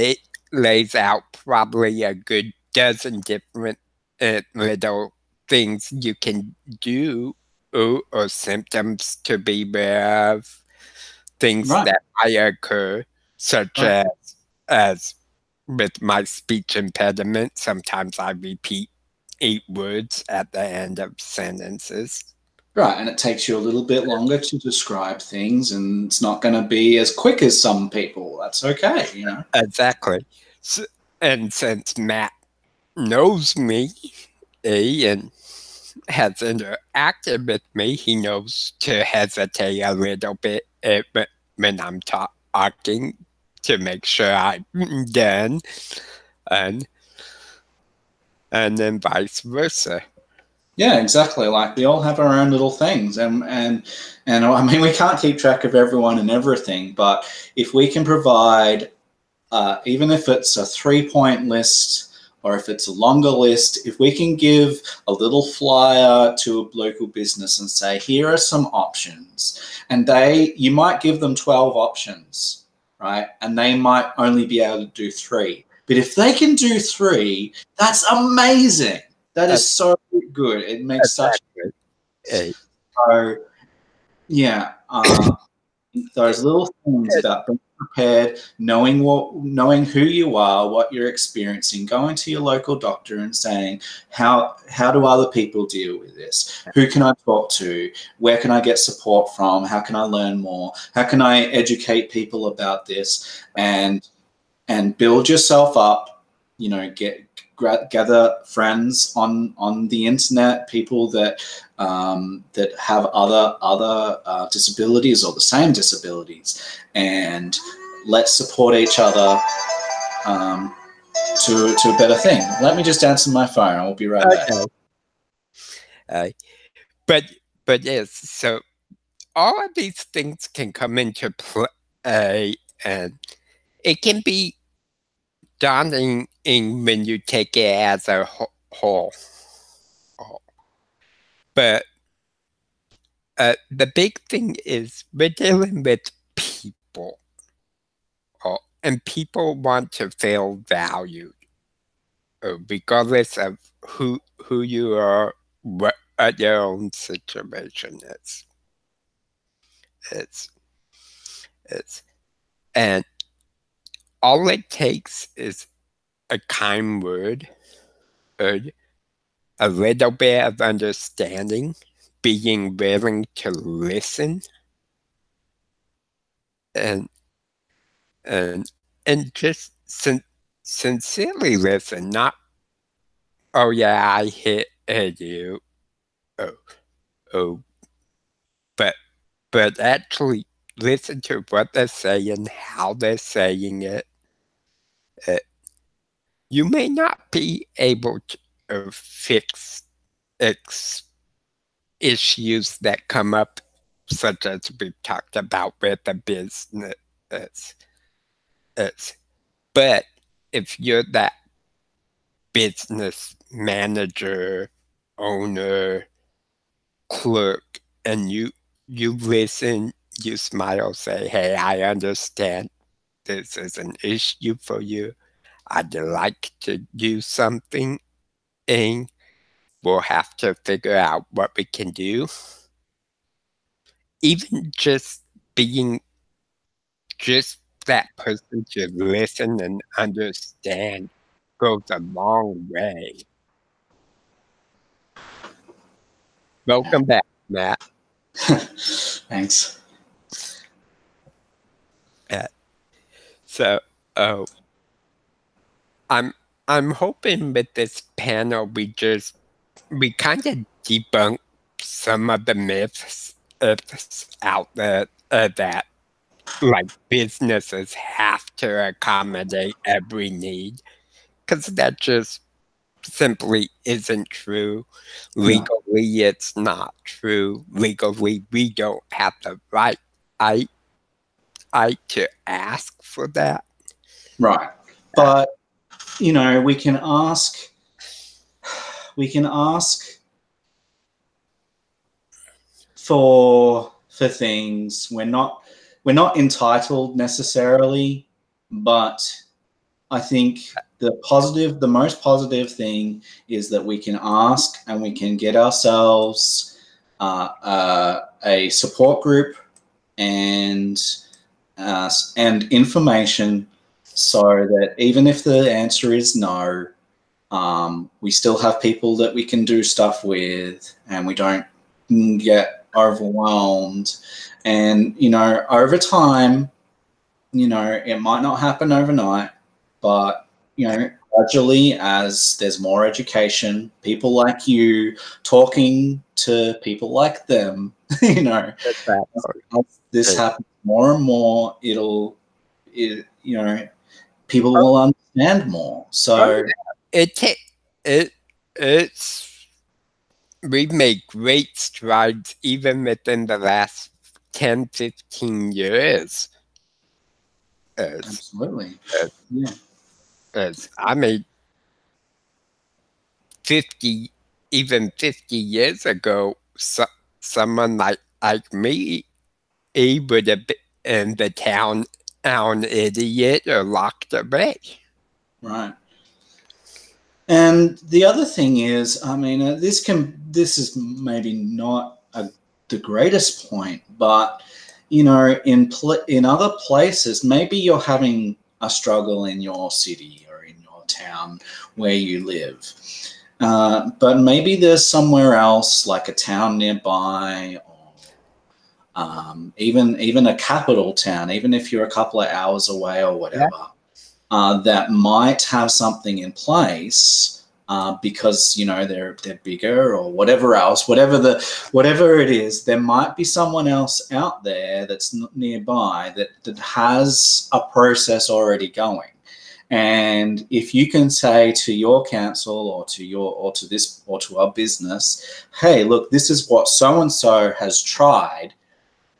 lays out probably a good dozen different little things you can do or symptoms to be aware of, things Right. that might occur, such Right. as with my speech impediment, sometimes I repeat 8 words at the end of sentences. Right, and it takes you a little bit longer to describe things, and it's not going to be as quick as some people. That's okay, you know. Exactly. And since Matt knows me, and has interacted with me, he knows to hesitate a little bit when I'm talking to make sure I'm done, and and then vice versa. Yeah, exactly. Like we all have our own little things, and I mean we can't keep track of everyone and everything, but if we can provide, even if it's a 3-point list or if it's a longer list, if we can give a little flyer to a local business and say, here are some options, and you might give them 12 options, right? And they might only be able to do 3. But if they can do 3, that's amazing. That Uh, is so good. It makes such Exactly. Uh, so yeah. Those little things about being prepared, knowing who you are, what you're experiencing, going to your local doctor and saying, how do other people deal with this? Who can I talk to? Where can I get support from? How can I learn more? How can I educate people about this? And build yourself up, you know, gather friends on the internet, people that that have other disabilities or the same disabilities, and let's support each other to a better thing. Let me just answer my phone. I will be right back. okay. Uh, but yes, so all of these things can come into play, and it can be daunting when you take it as a whole. But the big thing is we're dealing with people, and people want to feel valued, regardless of who you are, what your own situation is. It's it's and all it takes is a kind word, or a little bit of understanding, being willing to listen, and and just sincerely listen, not, oh yeah, I hit you, oh, oh, but actually listen to what they're saying, how they're saying it. Uh, you may not be able to fix issues that come up, such as we talked about with the business. It's, but if you're that business manager, owner, clerk, and you listen, you smile, say, "Hey, I understand this is an issue for you. I'd like to do something, and we'll have to figure out what we can do." Even just being just that person to listen and understand goes a long way. Welcome back, Matt. Thanks. Uh, so, oh, I'm hoping with this panel we kind of debunk some of the myths out there, that like businesses have to accommodate every need, because that just simply isn't true. No. Legally, it's not true. Legally, we don't have the right I to ask for that. Right. Uh, But you know, we can ask for things. We're not entitled necessarily, but I think the most positive thing is that we can ask and we can get ourselves a support group and information, so that even if the answer is no, we still have people that we can do stuff with, and we don't get overwhelmed. And over time, it might not happen overnight, but gradually, as there's more education, people like you talking to people like them, as this happens more and more, people will understand more. So we've made great strides even within the last 10, 15 years. Absolutely. I made 50 years ago, someone like me, he would have been in the town idiot or locked away. Right. And the other thing is, I mean, this is maybe not the greatest point, but in other places, maybe you're having a struggle in your city or in your town where you live, but maybe there's somewhere else, like a town nearby, or even a capital town, even if you're a couple of hours away or whatever. Yeah. That might have something in place because they're bigger or whatever else, whatever it is. There might be someone else out there that's nearby that has a process already going. And if you can say to your council or to our business, hey, look, this is what so and so has tried.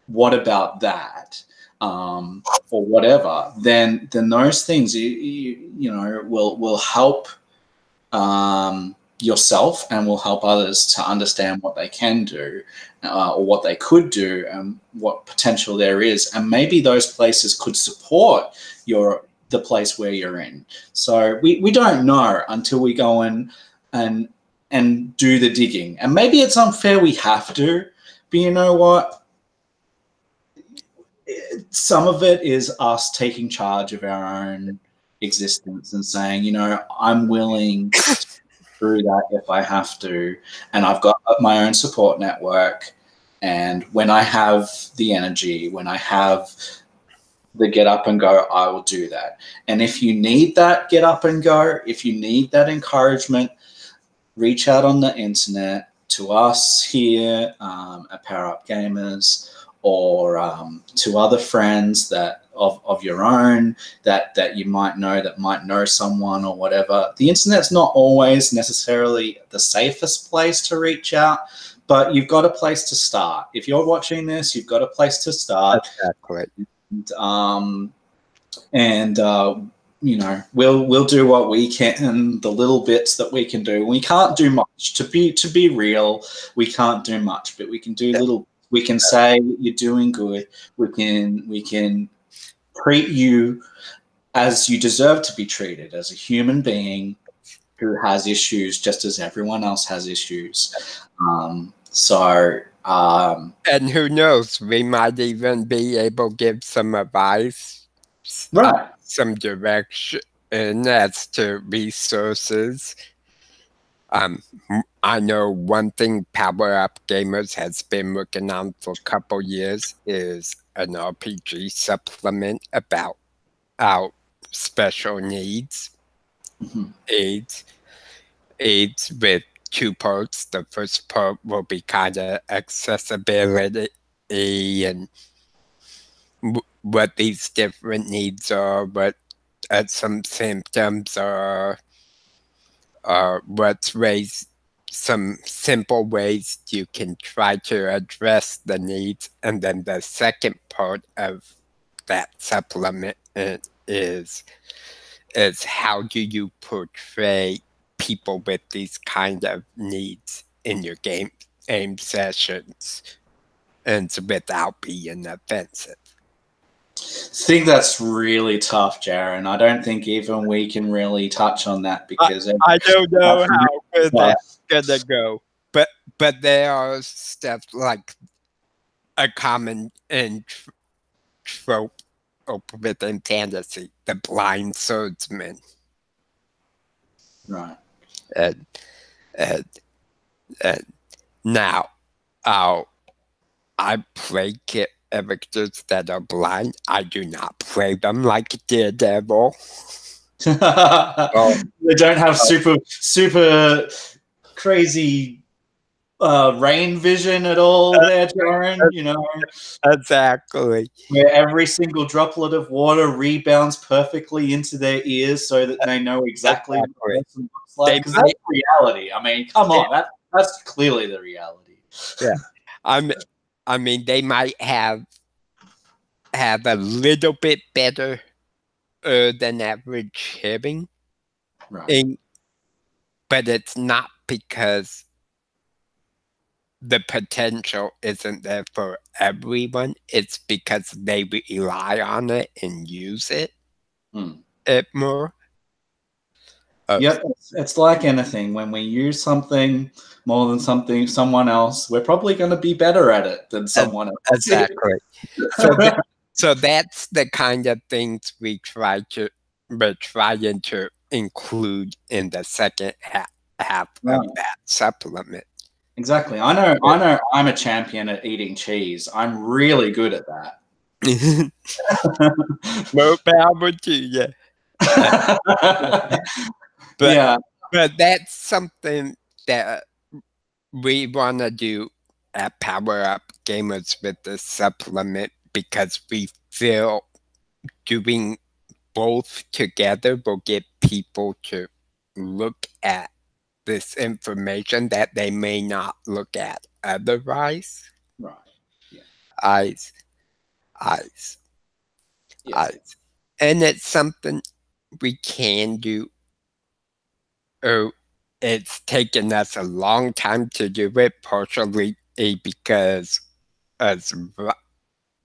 What about that? Or whatever, then those things will help yourself and will help others to understand what they can do or what they could do and what potential there is, and maybe those places could support the place where you're in. So we don't know until we go in and do the digging, and maybe it's unfair we have to, but you know what? Some of it is us taking charge of our own existence and saying, I'm willing to do that if I have to, and I've got my own support network. And when I have the energy, when I have the get up and go, I will do that. And if you need that get up and go, if you need that encouragement, reach out on the internet to us here at Power Up Gamers, or to other friends that of your own that you might know someone or whatever. The internet's not always necessarily the safest place to reach out, but you've got a place to start. If you're watching this, you've got a place to start. Exactly. We'll do what we can, the little bits that we can do. We can't do much. To be real, we can't do much, but we can do little. We can say you're doing good. We can treat you as you deserve to be treated, as a human being who has issues, just as everyone else has issues. And who knows, we might even be able to give some advice, right? Some direction as to resources. I know one thing Power Up Gamers has been working on for a couple years is an RPG supplement about our special needs, aids with 2 parts. The first part will be kind of accessibility and what these different needs are, what some symptoms are, what's ways, some simple ways you can try to address the needs. And then the second part of that supplement is how do you portray people with these kind of needs in your game sessions, and without being offensive. I think that's really tough, Jaron. I don't think even we can really touch on that because I don't know how good tough. that's gonna go, but there are stuff like a common and trope within fantasy, the blind swordsman, Right. and and, and now I play characters that are blind. I do not play them like Daredevil. They don't have super crazy rain vision at all there, Jaron. You know, Exactly. where every single droplet of water rebounds perfectly into their ears so that they know exactly what the person looks like. Because that's reality. I mean, come on, that's clearly the reality. Yeah, I mean, they might have a little bit better than average hearing, Right. but it's not because the potential isn't there for everyone. It's because they rely on it and use it more. Yep, it's like anything. When we use something more than someone else, we're probably going to be better at it than someone else. Exactly. So that's the kind of things we're trying to include in the second half of that supplement. Exactly. I know I'm a champion at eating cheese. I'm really good at that. More power to you. But that's something that we want to do at Power Up Gamers with this supplement because we feel doing both together will get people to look at this information that they may not look at otherwise. Right. Yeah. Eyes. And it's something we can do. Oh, it's taken us a long time to do it, partially because us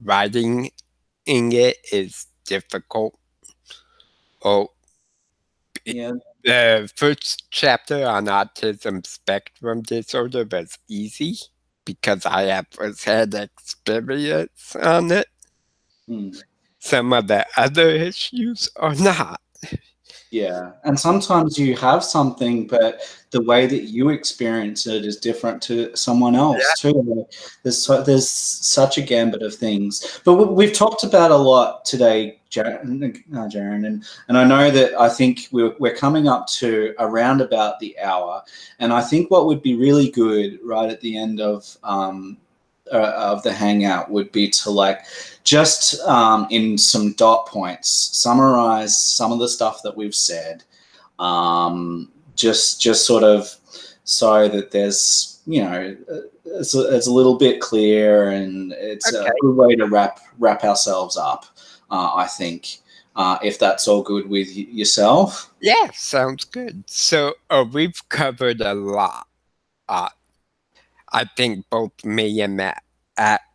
writing in it is difficult. The first chapter on autism spectrum disorder was easy because I have had experience on it. Some of the other issues are not. Yeah, and sometimes you have something, but the way that you experience it is different to someone else too. There's such a gambit of things, but we've talked about a lot today, Jaron, and I know that I think we're coming up to around about the hour, and I think what would be really good right at the end of the hangout would be to just in some dot points summarize some of the stuff that we've said, just sort of so that there's it's a little bit clear and it's a good way to wrap ourselves up, I think, if that's all good with yourself. Yeah, sounds good. So we've covered a lot. I think both me and Matt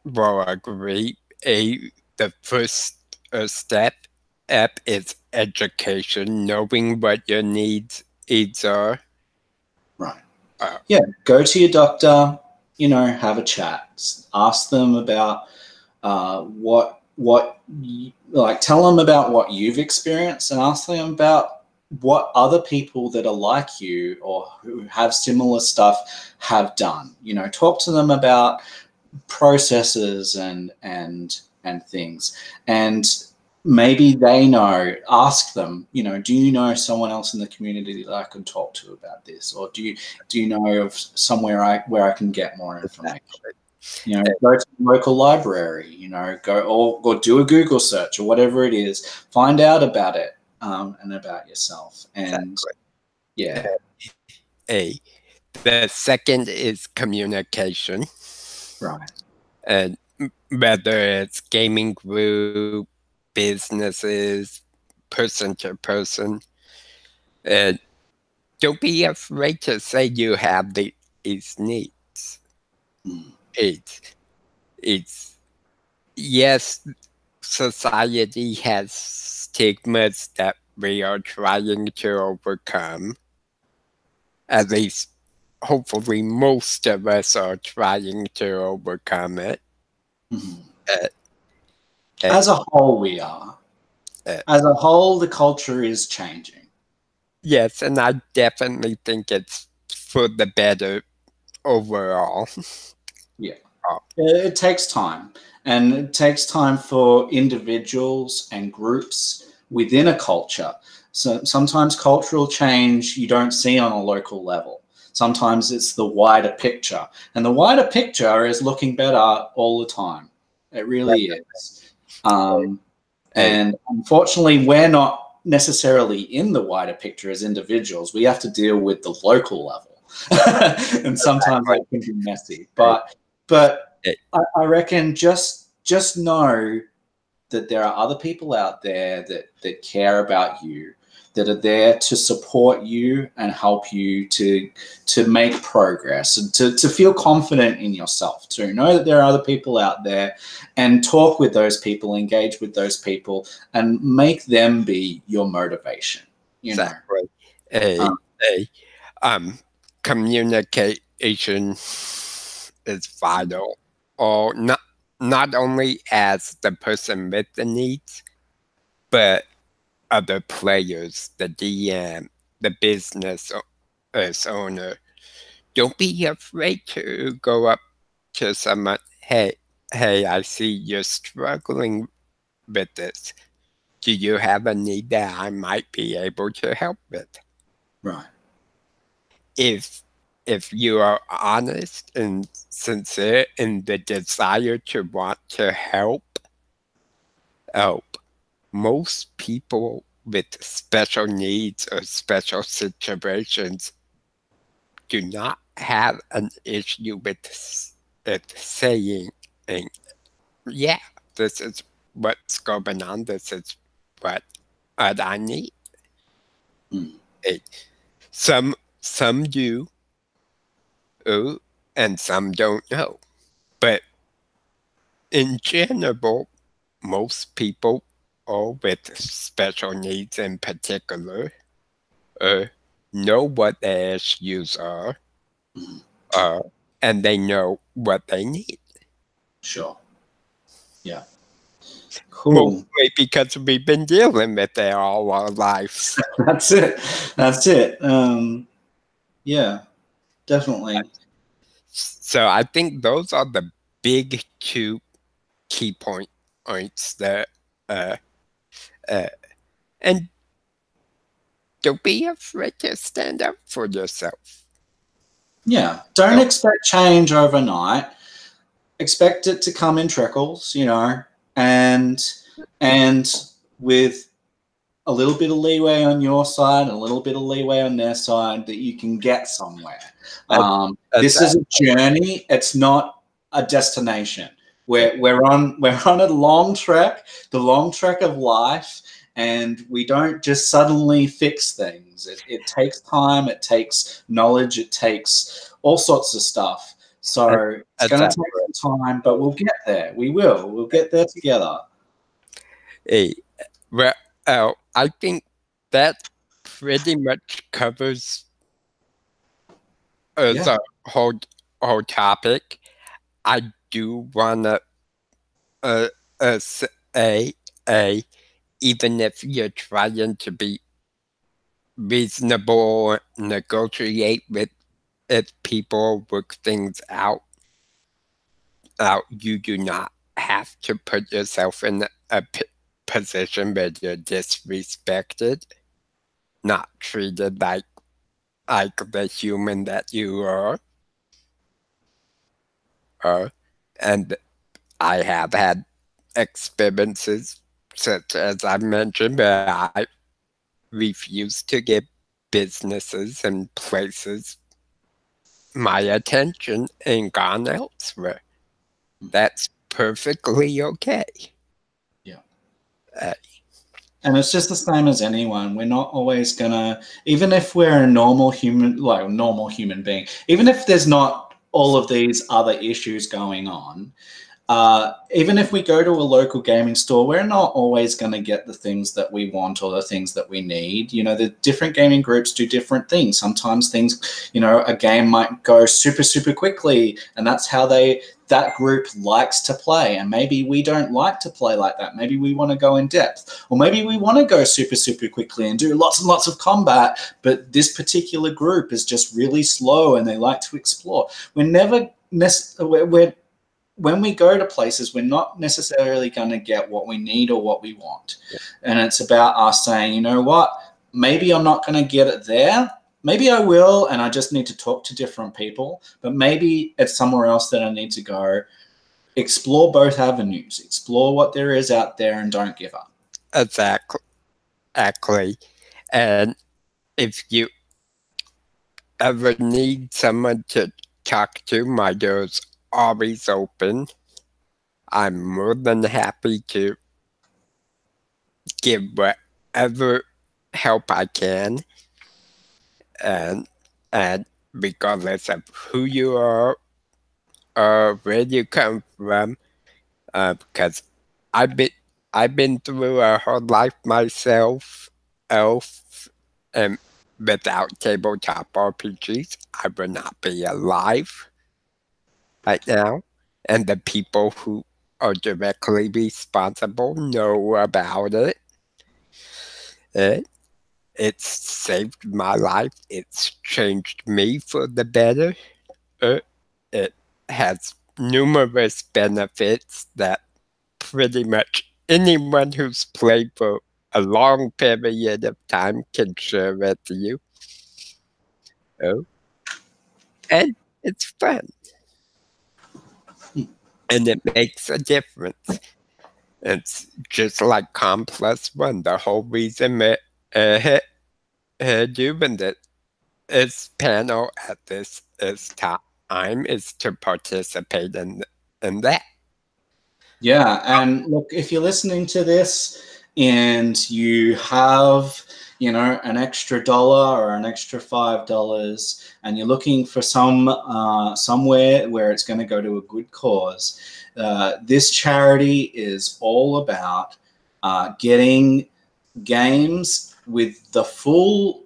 will agree. The first step is education, knowing what your needs are. Right. Yeah, go to your doctor, have a chat. Ask them about tell them about what you've experienced and ask them about what other people that are like you or who have similar stuff have done. Talk to them about processes and things, and maybe they know. Ask them, do you know someone else in the community that I can talk to about this, or do you know of somewhere where I can get more information? Go to the local library, go or do a Google search or whatever it is. Find out about it and about yourself. And the second is communication. Right. And whether it's gaming group, businesses, person to person, don't be afraid to say you have these needs. It's yes, society has stigmas that we are trying to overcome. At least, hopefully, most of us are trying to overcome it. Mhm. Uh, As a whole, we are. As a whole, the culture is changing. yes, and I definitely think it's for the better overall. Yeah. Oh, It takes time, and it takes time for individuals and groups within a culture. So sometimes cultural change you don't see on a local level. Sometimes it's the wider picture, and the wider picture is looking better all the time. It really is. hey, And unfortunately, we're not necessarily in the wider picture as individuals. We have to deal with the local level, and sometimes that can be messy. hey, But hey, I reckon just know that there are other people out there that care about you, that are there to support you and help you to make progress and to feel confident in yourself, to know that there are other people out there, and talk with those people, engage with those people, and make them be your motivation, you know. exactly. Hey, Um, hey, communication is vital. Or not only as the person with the needs, but other players, the DM, the business owner. Don't be afraid to go up to someone. Hey, I see you're struggling with this. Do you have a need that I might be able to help with? right. If if you are honest and sincere in the desire to want to help, most people with special needs or special situations do not have an issue with it saying, and, yeah, this is what's going on. This is what I need. Mm. It, some do, oh, and some don't know. But in general, most people, or with special needs in particular, uh, know what their issues Mm. uh, and they know what they need. Sure. Yeah. Cool. Mostly because we've been dealing with it all our lives. That's it. That's it. Yeah, definitely. So I think those are the big two key points there. Uh, uh, and don't be afraid to stand up for yourself. Yeah. Don't Don't, expect change overnight. Expect it to come in trickles, you know, and and with a little bit of leeway on your side and a little bit of leeway on their side, that you can get somewhere. uh, This is a journey. It's not a destination. We're on a long trek, the long trek of life, and we don't just suddenly fix things. It takes time. It takes knowledge. It takes all sorts of stuff. So it's going to exactly. take some time, but we'll get there. We will. We'll get there together. Hey, well, I think that pretty much covers Yeah. the whole topic. I do wanna uh, say, a even if you're trying to be reasonable, negotiate with people, work things out, you do not have to put yourself in a position where you're disrespected, not treated like the human that you are. Uh, and I have had experiences such as I mentioned, where I refuse to give businesses and places my attention and gone elsewhere. That's perfectly okay. Yeah. Uh, And it's just the same as anyone. We're not always gonna, even if we're a normal human, like a normal human being, even if there's not all of these other issues going on, even if we go to a local gaming store, we're not always going to get the things that we want or the things that we need. You know, the different gaming groups do different things. Sometimes things, you know, a game might go super, super quickly, and that's how that group likes to play. And maybe we don't like to play like that. Maybe we want to go in depth, or maybe we want to go super, super quickly and do lots and lots of combat, but this particular group is just really slow and they like to explore. We're never when we go to places, we're not necessarily going to get what we need or what we want. Yeah. And it's about us saying, you know what, maybe I'm not going to get it there. Maybe I will, and I just need to talk to different people. But maybe it's somewhere else that I need to go. Explore both avenues. Explore what there is out there and don't give up. Exactly. And if you ever need someone to talk to, my door's always open. I'm more than happy to give whatever help I can, and regardless of who you are or where you come from, because I've been through a hard life myself, and without tabletop RPGs, I would not be alive right now, and the people who are directly responsible know about it. It's saved my life. It's changed me for the better. It has numerous benefits that pretty much anyone who's played for a long period of time can share with you. Oh, and it's fun. And it makes a difference. It's just like Com+1. The whole reason doing this panel at this time is to participate in that. Yeah, and look, if you're listening to this and you have, you know, an extra dollar or an extra $5, and you're looking for somewhere where it's going to go to a good cause, this charity is all about getting games with the full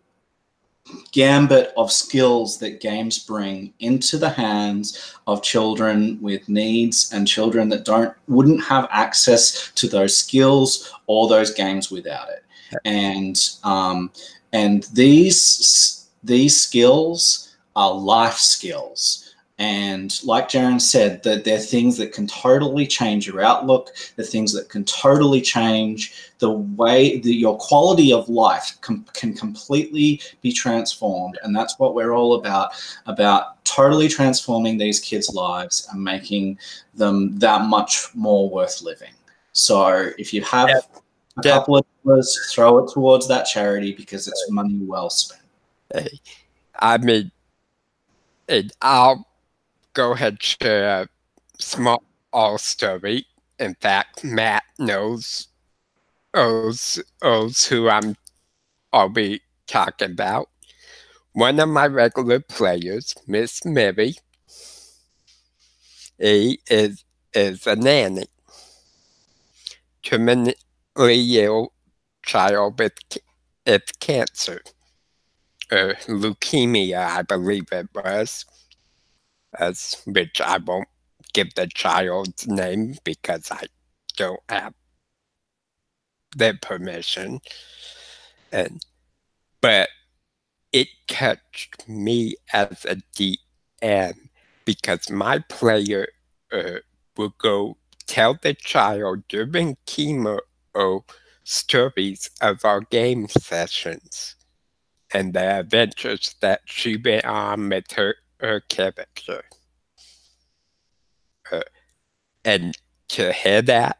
gambit of skills that games bring into the hands of children with needs and children that wouldn't have access to those skills or those games without it. And these skills are life skills. And like Jaren said, that they're things that can totally change your outlook. They're things that can totally change the way that your quality of life can completely be transformed. And that's what we're all about totally transforming these kids' lives and making them that much more worth living. So if you have a couple of dollars, throw it towards that charity because it's money well spent. I mean, I'll go ahead and share a small story. In fact, Matt knows who I'll be talking about. One of my regular players, Miss Mary, is a nanny. Terminally ill child with cancer. Leukemia, I believe it was, which I won't give the child's name because I don't have their permission. But it touched me as a DM because my player will go tell the child during chemo stories of our game sessions and the adventures that she went on with her character. And to hear that,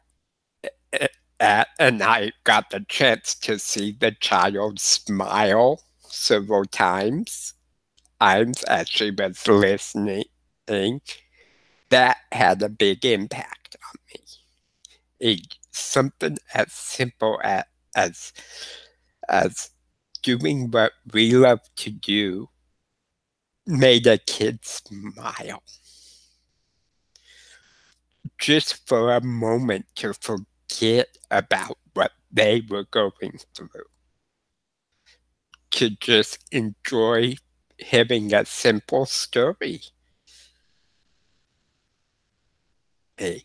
and I got the chance to see the child smile several times as she was listening, that had a big impact on me. Something as simple as doing what we love to do made a kid smile. just for a moment to forget about what they were going through, to just enjoy having a simple story. Hey,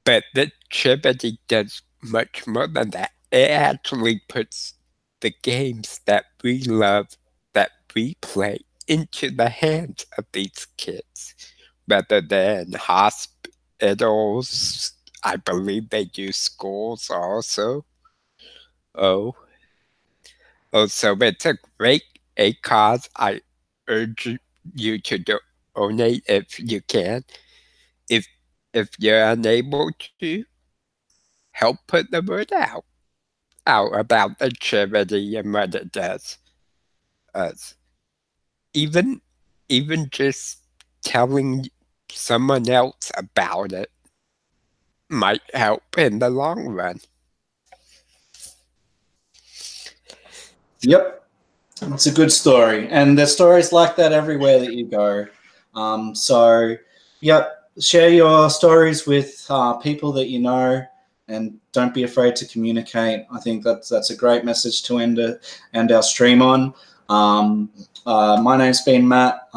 but the Chivity does much more than that. It actually puts the games that we love, that we play, into the hands of these kids, rather than hospitals. I believe they do schools also. Oh, so it's a great cause. I urge you to donate if you can. If you're unable to, help put the word out about the charity and what it does. Us even just telling someone else about it might help in the long run. Yep, it's a good story, and there's stories like that everywhere that you go. So, yep, share your stories with people that you know, and don't be afraid to communicate. I think that's a great message to end our stream on. My name's been Matt,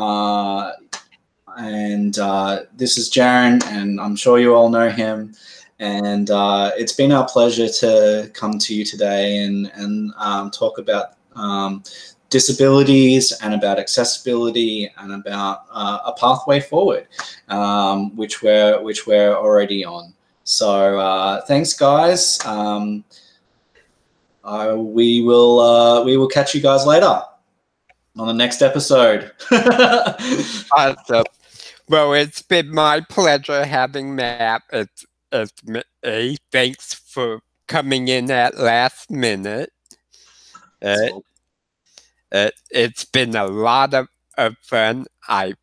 and this is Jaron, and I'm sure you all know him. And it's been our pleasure to come to you today and talk about disabilities and about accessibility and about a pathway forward, which we're already on. So thanks, guys. We will catch you guys later on the next episode. Awesome. Well, it's been my pleasure having Matt. It's me. Thanks for coming in at last minute. It's been a lot of fun. I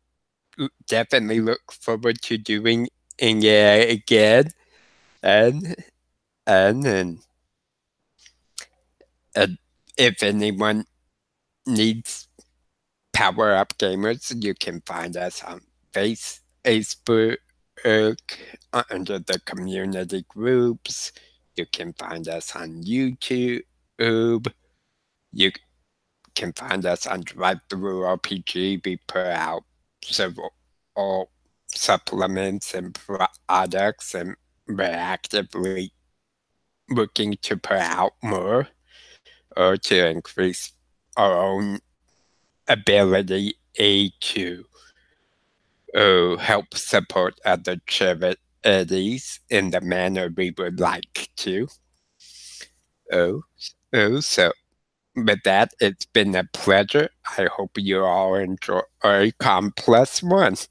definitely look forward to doing it again. And if anyone needs Power Up Gamers, you can find us on Facebook under the community groups. You can find us on YouTube. You can find us on Drive-Thru RPG. We put out several supplements and products, and we're actively looking to put out more or to increase our own ability to help support other charities in the manner we would like to. So with that, it's been a pleasure. I hope you all enjoy Com+1.